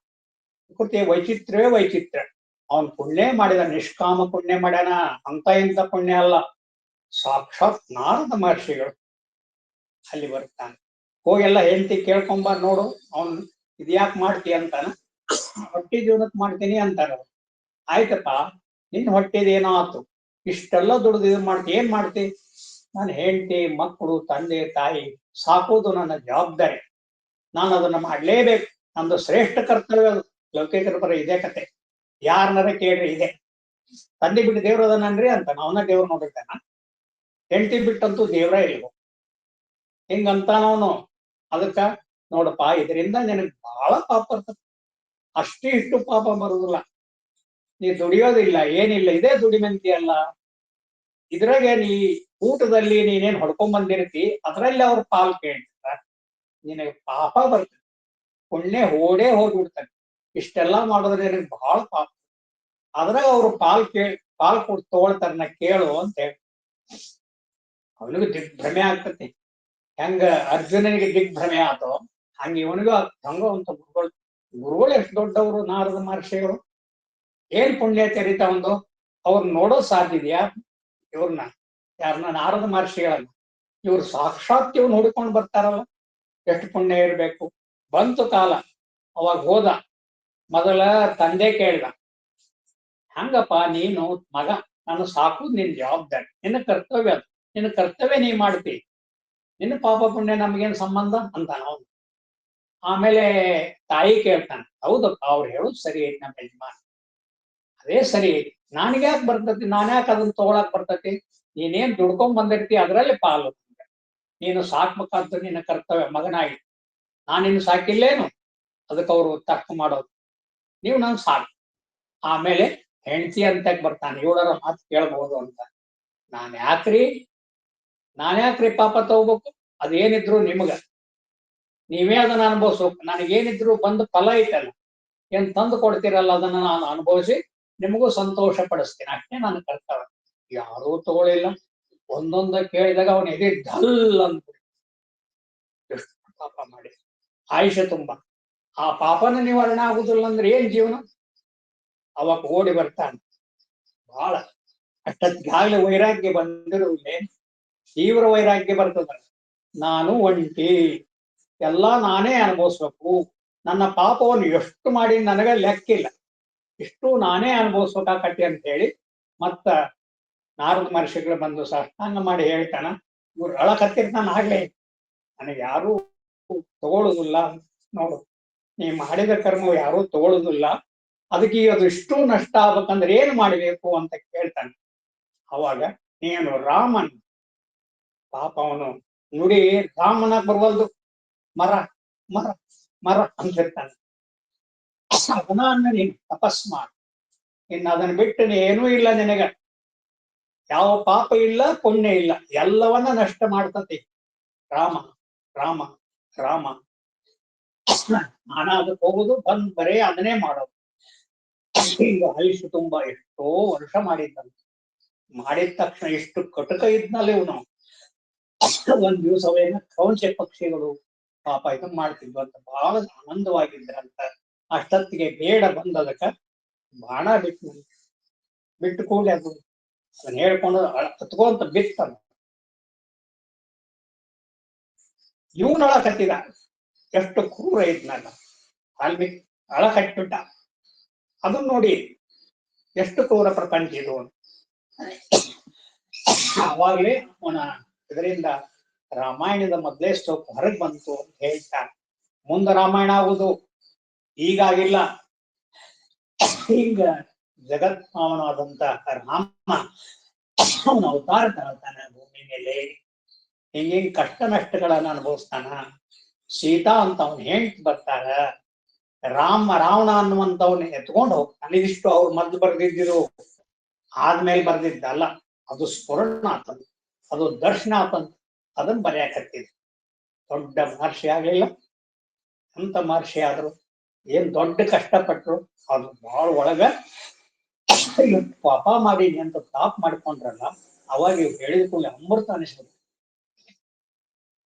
ವೈಚಿತ್ರ್ಯವೇ ವೈಚಿತ್ರ್ಯ. ಅವನ್ ಪುಣ್ಯ ಮಾಡಿದ, ನಿಷ್ಕಾಮ ಪುಣ್ಯ ಮಾಡ್ಯಾನ. ಅಂತ ಇಂಥ ಪುಣ್ಯ ಅಲ್ಲ. ಸಾಕ್ಷಾತ್ ನಾರದ ಮಹರ್ಷಿಗಳು ಅಲ್ಲಿ ಬರ್ತಾನೆ. ಹೋಗೆಲ್ಲ ಹೆಂಡತಿ ಕೇಳ್ಕೊಂಬ ನೋಡು, ಅವನ್ ಇದ್ಯಾಕ್ ಮಾಡ್ತಿ ಅಂತಾನ. ಹೊಟ್ಟಿ ಜೀವನಕ್ ಮಾಡ್ತೀನಿ ಅಂತಾರ. ಆಯ್ತಪ್ಪ, ನಿನ್ ಹೊಟ್ಟಿದೇನೋ ಆತು, ಇಷ್ಟೆಲ್ಲ ದುಡ್ದು ಇದು ಮಾಡ್ತಿ, ಏನ್ ಮಾಡ್ತಿ? ನಾನು ಹೆಂಡತಿ, ಮಕ್ಕಳು, ತಂದೆ ತಾಯಿ ಸಾಕೋದು ನನ್ನ ಜವಾಬ್ದಾರಿ. ನಾನು ಅದನ್ನ ಮಾಡ್ಲೇಬೇಕು. ನಂದು ಶ್ರೇಷ್ಠ ಕರ್ತವ್ಯ ಅದು. ಲೌಕಿಕರ ಪರ ಇದೇ ಕತೆ. ಯಾರನ್ನಾರ ಕೇಳ್ರಿ ಇದೆ. ತಂದೆ ಬಿಟ್ಟು ದೇವ್ರ ಅದನನ್ರಿ ಅಂತ ಅವನ ದೇವ್ರ ನೋಡಿರ್ತಾನ. ಹೆಂಡತಿ ಬಿಟ್ಟಂತೂ ದೇವ್ರ ಇಲ್ವೋ ಹಿಂಗಂತಾನವನು. ಅದಕ್ಕ ನೋಡಪ್ಪ, ಇದರಿಂದ ನಿನಗ್ ಬಹಳ ಪಾಪ ಬರ್ತದೆ. ಇಷ್ಟು ಪಾಪ ಬರುದಿಲ್ಲ. ನೀ ದುಡಿಯೋದಿಲ್ಲ, ಏನಿಲ್ಲ, ಇದೇ ದುಡಿಮೆಂತಿ ಅಲ್ಲ. ಇದ್ರಾಗೆ ನೀ ಊಟದಲ್ಲಿ ನೀನೇನ್ ಹೊಡ್ಕೊಂಡ್ ಬಂದಿರ್ತಿ, ಅದ್ರಲ್ಲಿ ಅವ್ರ ಪಾಲ್ ಕೇಳ್ತಾರ. ನಿನಗೆ ಪಾಪ ಬರ್ತದೆ, ಪುಣ್ಯ ಹೋಗ್ಬಿಡ್ತಾನೆ. ಇಷ್ಟೆಲ್ಲಾ ಮಾಡೋದ್ರೆ ನಿನಗೆ ಬಹಳ ಪಾಪ. ಅದ್ರಾಗ ಅವ್ರು ಪಾಲ್ ಕೊಟ್ಟು ತಗೊಳ್ತಾರನ್ನ ಕೇಳು ಅಂತ ಹೇಳಿ ಅವನಿಗೂ ದಿಗ್ಭ್ರಮೆ ಆಗ್ತತಿ. ಹೆಂಗ ಅರ್ಜುನನಿಗೆ ದಿಗ್ಭ್ರಮೆ ಆತೋ ಹಂಗ ಇವನಿಗೂ ಹಂಗಂತ ಗುರುಗಳು ಎಷ್ಟು ದೊಡ್ಡವರು. ನಾರದ ಮಹರ್ಷಿಗಳು ಏನ್ ಪುಣ್ಯ ಚರಿತ ಒಂದು. ಅವ್ರು ನೋಡೋ ಸಾಧ್ಯ ಇದೆಯಾ ಇವ್ರನ್ನ? ಯಾರನ್ನ? ನಾರದ ಮಹರ್ಷಿಗಳನ್ನ. ಇವ್ರು ಸಾಕ್ಷಾತ್ ಇವ್ ನೋಡಿಕೊಂಡು ಬರ್ತಾರಲ್ಲ, ಎಷ್ಟು ಪುಣ್ಯ ಇರ್ಬೇಕು. ಬಂತು ಕಾಲ, ಅವಾಗ ಹೋದ. ಮೊದಲ ತಂದೆ ಕೇಳ್ದ, ಹಂಗಪ್ಪ ನೀನು ಮಗ, ನಾನು ಸಾಕುದು ನಿನ್ ಜವಾಬ್ದಾರಿ, ನಿನ್ನ ಕರ್ತವ್ಯ ಅದು. ನಿನ್ನ ಕರ್ತವ್ಯ ನೀ ಮಾಡ್ತಿ, ನಿನ್ನ ಪಾಪ ಪುಣ್ಯ ನಮ್ಗೇನ್ ಸಂಬಂಧ ಅಂತ ನಾವು. ಆಮೇಲೆ ತಾಯಿ ಕೇಳ್ತಾನೆ, ಹೌದಪ್ಪ ಅವ್ರು ಹೇಳುದು ಸರಿ ಐತಿ ನಮ್ಮ ಯಜಮಾನ, ಅದೇ ಸರಿ ಐತಿ. ನಾನ್ಗ್ಯಾಕ್ ಬರ್ತತಿ? ನಾನ್ಯಾಕೆ ಅದನ್ನ ತಗೊಳಕ್ ಬರ್ತತಿ? ನೀನೇನ್ ದುಡ್ಕೊಂಡ್ ಬಂದಿರ್ತಿ ಅದ್ರಲ್ಲಿ ಪಾಲು. ನೀನು ಸಾಕ್ಬೇಕಾದ ನಿನ್ನ ಕರ್ತವ್ಯ ಮಗನಾಗಿ. ನಾನಿನ್ನು ಸಾಕಿಲ್ಲೇನು? ಅದಕ್ಕೆ ಅವರು ತರ್ಕ ಮಾಡೋದು, ನೀವು ನಾನು ಸಾಕು. ಆಮೇಲೆ ಹೆಂಡತಿ ಅಂತ ಬರ್ತಾನೆ, ಇವಳರ ಮಾತು ಕೇಳ್ಬಹುದು ಅಂತ. ನಾನ್ ಯಾಕ್ರಿ ಪಾಪ ತಗೋಬೇಕು? ಅದೇನಿದ್ರು ನಿಮ್ಗ, ನೀವೇ ಅದನ್ನ ಅನುಭವಿಸ್ಬೇಕು. ನನಗೇನಿದ್ರು ಬಂದು ಫಲ ಐತಲ್ಲ, ಏನ್ ತಂದು ಕೊಡ್ತೀರಲ್ಲ, ಅದನ್ನ ನಾನು ಅನುಭವಿಸಿ ನಿಮಗೂ ಸಂತೋಷ ಪಡಿಸ್ತೀನಿ, ಅಷ್ಟೇ ನನ್ನ ಕರ್ತವ್ಯ. ಯಾರೂ ತಗೊಳಿಲ್ಲ. ಒಂದೊಂದ ಕೇಳಿದಾಗ ಅವನ ಎದೆ ಢಲ್ ಅಂತ ಎಷ್ಟು ಪಾಪ ಮಾಡಿ ಆಯುಷ್ಯ ತುಂಬಾ. ಆ ಪಾಪನ ನಿವಾರಣೆ ಆಗುದಿಲ್ಲ ಅಂದ್ರೆ ಏನ್ ಜೀವನ? ಅವಾಗ ಓಡಿ ಬರ್ತಾನೆ. ಬಹಳ ಅಷ್ಟೊತ್ತಿಗಾಗ್ಲೇ ವೈರಾಗ್ಯ ಬಂದಿರುವುದೇ, ತೀವ್ರ ವೈರಾಗ್ಯ ಬರ್ತದ. ನಾನು ಒಂಟಿ, ಎಲ್ಲಾ ನಾನೇ ಅನುಭವಿಸ್ಬೇಕು. ನನ್ನ ಪಾಪವನ್ನು ಎಷ್ಟು ಮಾಡಿ ನನಗ ಲೆಕ್ಕಿಲ್ಲ, ಇಷ್ಟು ನಾನೇ ಅನುಭವಿಸ್ಬೇಕಾಕತಿ ಅಂತ ಹೇಳಿ ಮತ್ತ ನಾರದ ಮಹರ್ಷಿಗಳು ಬಂದು ಸಾಷ್ಟಾಂಗ ಮಾಡಿ ಹೇಳ್ತಾನ. ಇವ್ರು ಅಳಕತ್ತಿರ್ತಾನ ಆಗ್ಲೇ, ನನಗೆ ಯಾರೂ ತಗೊಳುದಿಲ್ಲ, ನೋಡು ನೀ ಮಾಡಿದ ಕರ್ಮ ಯಾರೂ ತಗೊಳುದಿಲ್ಲ, ಅದಕ್ಕೆ ಅದು ಇಷ್ಟು ನಷ್ಟ ಆಗ್ಬೇಕಂದ್ರೆ ಏನ್ ಮಾಡ್ಬೇಕು ಅಂತ ಕೇಳ್ತಾನೆ. ಅವಾಗ ನೀನು ರಾಮನ್ ಪಾಪ ಅವನು ನುಡಿ ರಾಮನಾಗ್ ಬರ್ವಲ್ದು, ಮರ ಮರ ಮರ ಅಂತಿರ್ತಾನೆ. ಅದನ್ನ ನೀನು ತಪಸ್ ಮಾಡು, ಇನ್ನು ಅದನ್ನ ಬಿಟ್ಟು ಏನೂ ಇಲ್ಲ ನಿನಗ, ಯಾವ ಪಾಪ ಇಲ್ಲ ಪುಣ್ಯ ಇಲ್ಲ, ಎಲ್ಲವನ್ನ ನಷ್ಟ ಮಾಡ್ತತಿ ರಾಮ ರಾಮ ರಾಮ. ನಾನ ಅದಕ್ಕೆ ಹೋಗುದು ಬಂದ್ ಬರೇ ಅದನ್ನೇ ಮಾಡೋದು. ಈಗ ಆಯುಷ್ಯ ತುಂಬಾ ಎಷ್ಟೋ ವರ್ಷ ಮಾಡಿದ್ದಂತ. ಮಾಡಿದ ತಕ್ಷಣ ಎಷ್ಟು ಕಟುಕ ಇದ್ನಲ್ಲ ಇವನು. ಒಂದ್ ದಿವಸವೇನ ಕ್ರೌಂಚ ಪಕ್ಷಿಗಳು ಪಾಪ ಇದನ್ ಮಾಡ್ತಿದ್ವು ಅಂತ ಬಹಳ ಆನಂದವಾಗಿದ್ರಂತ. ಅಷ್ಟೊತ್ತಿಗೆ ಬೇಡ ಬಂದದಕ್ಕ ಬಾಣ ಬಿಟ್ಟು ಕೂಡಿ ಅದು ಅದನ್ನ ಹೇಳ್ಕೊಂಡು ಹತ್ಕೊಂತ ಬಿತ್ತನ. ಇವನ್ ಅಳಕತ್ತಿದ, ಎಷ್ಟು ಕ್ರೂರ ಇದ್ನಲ್ಲ ಅಲ್ಲಿ ಅಳಕಟ್ಬಿಟ್ಟ. ಅದನ್ನ ನೋಡಿ ಎಷ್ಟು ಕ್ರೂರ ಪ್ರಪಂಚ ಇದು. ಅವಾಗ್ಲೇ ಅವನ ಇದರಿಂದ ರಾಮಾಯಣದ ಮೊದಲೇ ಸ್ಟೋಕ್ ಹೊರಗೆ ಬಂತು ಅಂತ ಹೇಳ್ತಾನೆ. ಮುಂದೆ ರಾಮಾಯಣ ಆಗುದು, ಈಗಾಗಿಲ್ಲ. ಈಗ ಜಗತ್ಮಾವನಾದಂತ ರಾಮ ಅವನ ಅವತಾರ ತಗೊಳ್ತಾನ ಭೂಮಿ ಮೇಲೆ. ಹಿಂಗಿಂಗ್ ಕಷ್ಟ ನಷ್ಟಗಳನ್ನ ಅನುಭವಿಸ್ತಾನ. ಸೀತಾ ಅಂತ ಅವನ್ ಹೆಂಡ್ತಿ ಬರ್ತಾರ. ರಾವಣ ಅನ್ನುವಂಥವ್ನ ಎತ್ಕೊಂಡು ಹೋಗ್ತಾನೆ. ಇದಿಷ್ಟು ಅವ್ರು ಮೊದ್ಲು ಬರ್ದಿದ್ದಿರು, ಆದ್ಮೇಲೆ ಬರ್ದಿದ್ದಲ್ಲ. ಅದು ಸ್ಫುರಣ ಆತಂತ, ಅದು ದರ್ಶನ ಆತಂತ, ಅದನ್ನ ಬರೆಯಾಕತ್ತಿದ್. ದೊಡ್ಡ ಮಹರ್ಷಿ ಆಗ್ಲಿಲ್ಲ, ಅಂತ ಮಹರ್ಷಿ ಆದ್ರು, ಏನ್ ದೊಡ್ಡ ಕಷ್ಟಪಟ್ರು. ಅದು ಬಹಳ ಒಳಗ ಪಾಪ ಮಾಡೀನಿ ಅಂತ ತಾಪ್ ಮಾಡ್ಕೊಂಡ್ರಲ್ಲ, ಅವಾಗ ಇವ್ ಹೇಳಿದ ಕೂಡಲೇ ಅಮೃತ ಅನಿಸ್ಬೇಕು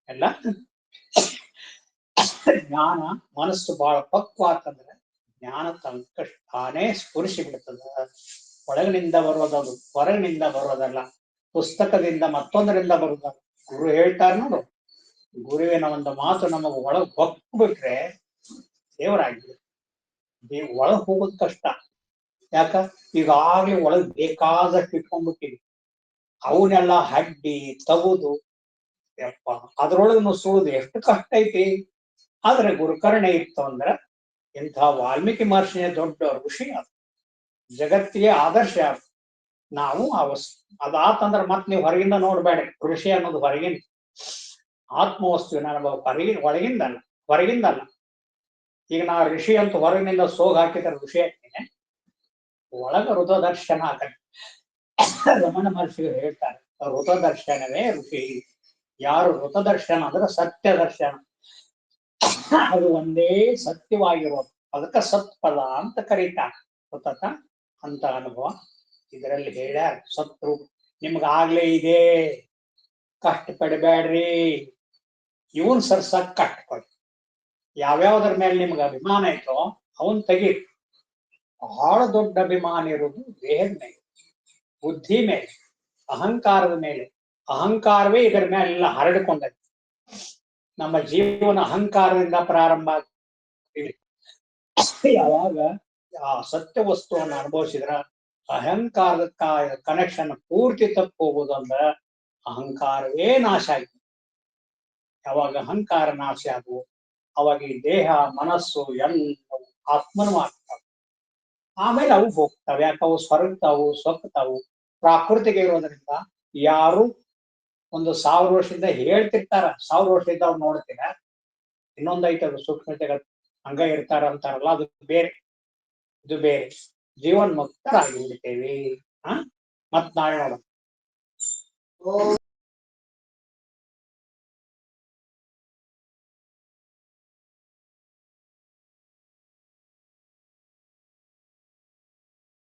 ಎಲ್ಲ. ಜ್ಞಾನ ಮನಸ್ಸು ಬಹಳ ಪಕ್ವ ಅಂತಂದ್ರೆ ಜ್ಞಾನ ತಾನೇ ಸ್ಫುರಿಸಿ ಬಿಡ್ತದ. ಒಳಗಿನಿಂದ ಬರೋದದು, ಹೊರಗಿನಿಂದ ಬರೋದಲ್ಲ, ಪುಸ್ತಕದಿಂದ ಮತ್ತೊಂದರಿಂದ ಬರೋದಲ್ಲ. ಗುರು ಹೇಳ್ತಾರ ನೋಡು, ಗುರುವಿನ ಒಂದು ಮಾತು ನಮಗ ಒಳಗ್ ಹೊಕ್ಬಿಟ್ರೆ ದೇವರಾಗಿದೆ. ಒಳಗ್ ಹೋಗೋದ್ ಕಷ್ಟ. ಯಾಕ? ಈಗಾಗ್ಲೇ ಒಳಗ್ ಬೇಕಾದಷ್ಟು ಇಟ್ಕೊಂಡ್ಬಿಟ್ಟಿವಿ. ಅವನ್ನೆಲ್ಲ ಹಡ್ಡಿ ತಗುದು ಯಪ್ಪ ಅದ್ರೊಳಗೆ ನುಸುಳುದು ಎಷ್ಟು ಕಷ್ಟ ಐತಿ. ಆದ್ರೆ ಗುರುಕರ್ಣೆ ಇತ್ತು ಅಂದ್ರ ಇಂಥ ವಾಲ್ಮೀಕಿ ಮಹರ್ಷಿಯ ದೊಡ್ಡ ಋಷಿ ಅದು, ಜಗತ್ತಿಗೆ ಆದರ್ಶ ಅದು. ನಾವು ಅದಾತಂದ್ರ ಮತ್ ನೀವು ಹೊರಗಿಂದ ನೋಡ್ಬೇಡ. ಋಷಿ ಅನ್ನೋದು ಹೊರಗಿಂದ ಆತ್ಮವಸ್ತುವಿನ ಅನುಭವ, ಒಳಗಿಂದಲ್ಲ, ಹೊರಗಿಂದಲ್ಲ. ಈಗ ನಾ ಋಷಿ ಅಂತ ಹೊರಗಿನಿಂದ ಸೋಗ್ ಹಾಕಿದ್ರೆ ಋಷಿ ಆಗ್ತೇನೆ, ಒಳಗ ಋತದರ್ಶನ ಆಗತ್ತೆ. ರಮಣ ಮಹರ್ಷಿಗಳು ಹೇಳ್ತಾರೆ, ಋತದರ್ಶನವೇ ಋಷಿ. ಯಾರು ಋತದರ್ಶನ ಅಂದ್ರೆ ಸತ್ಯ ದರ್ಶನ, ಅದು ಒಂದೇ ಸತ್ಯವಾಗಿರೋದು. ಅದಕ್ಕ ಸತ್ಪದ ಅಂತ ಕರೀತಾರೆ. ಗೊತ್ತ ಅಂತ ಅನುಭವ ಇದರಲ್ಲಿ ಹೇಳ್ಯಾರ. ಸತ್ರು ನಿಮ್ಗಾಗ್ಲೇ ಇದೆ, ಕಷ್ಟ ಪಡಬೇಡ್ರಿ. ಇವನ್ ಸರ್ಸಕ್ ಕಷ್ಟಪಡಿ. ಯಾವ್ಯಾವ್ದ್ರ ಮೇಲೆ ನಿಮ್ಗೆ ಅಭಿಮಾನ ಐತೋ ಅವನ್ ತೆಗೀರಿ. ಬಹಳ ದೊಡ್ಡ ಅಭಿಮಾನ ಇರುವುದು ದೇಹದ ಮೇಲೆ, ಬುದ್ಧಿ ಮೇಲೆ, ಅಹಂಕಾರದ ಮೇಲೆ. ಅಹಂಕಾರವೇ ಇದರ ಮೇಲೆಲ್ಲ ಹರಡಿಕೊಂಡೈತಿ. ನಮ್ಮ ಜೀವನ ಅಹಂಕಾರದಿಂದ ಪ್ರಾರಂಭ ಆಗ್ತದೆ. ಯಾವಾಗ ಆ ಸತ್ಯ ವಸ್ತುವನ್ನು ಅನುಭವಿಸಿದ್ರ ಅಹಂಕಾರದ ಕನೆಕ್ಷನ್ ಪೂರ್ತಿ ತಪ್ಪು ಹೋಗುದಂದ್ರ ಅಹಂಕಾರವೇ ನಾಶ ಆಯ್ತು. ಯಾವಾಗ ಅಹಂಕಾರ ನಾಶ ಆಗುವ ಅವಾಗ ಈ ದೇಹ ಮನಸ್ಸು ಎಲ್ಲವೂ ಆತ್ಮನೂ ಆಗ್ತಾವ. ಆಮೇಲೆ ಅವು ಹೋಗ್ತಾವೆ. ಯಾಕೆ? ಅವು ಸ್ವರ್ಗ್ತಾವು, ಸೊಕ್ತಾವು, ಪ್ರಾಕೃತಿಕ ಇರೋದ್ರಿಂದ. ಯಾರು ಒಂದು 1000 ವರ್ಷದಿಂದ ಹೇಳ್ತಿರ್ತಾರ, 1000 ವರ್ಷದಿಂದ ಅವ್ರು ನೋಡ್ತೀರ. ಇನ್ನೊಂದೈತೆ ಅದು ಸೂಕ್ಷ್ಮತೆಗಳು ಹಂಗ ಇರ್ತಾರ ಅಂತಾರಲ್ಲ, ಅದು ಬೇರೆ, ಇದು ಬೇರೆ. ಜೀವನ್ಮುಕ್ತರಾಗಿ ಬಿಡ್ತೇವೆ. ಹ ಮತ್ ನಾಳೆ ನೋಡೋಣ.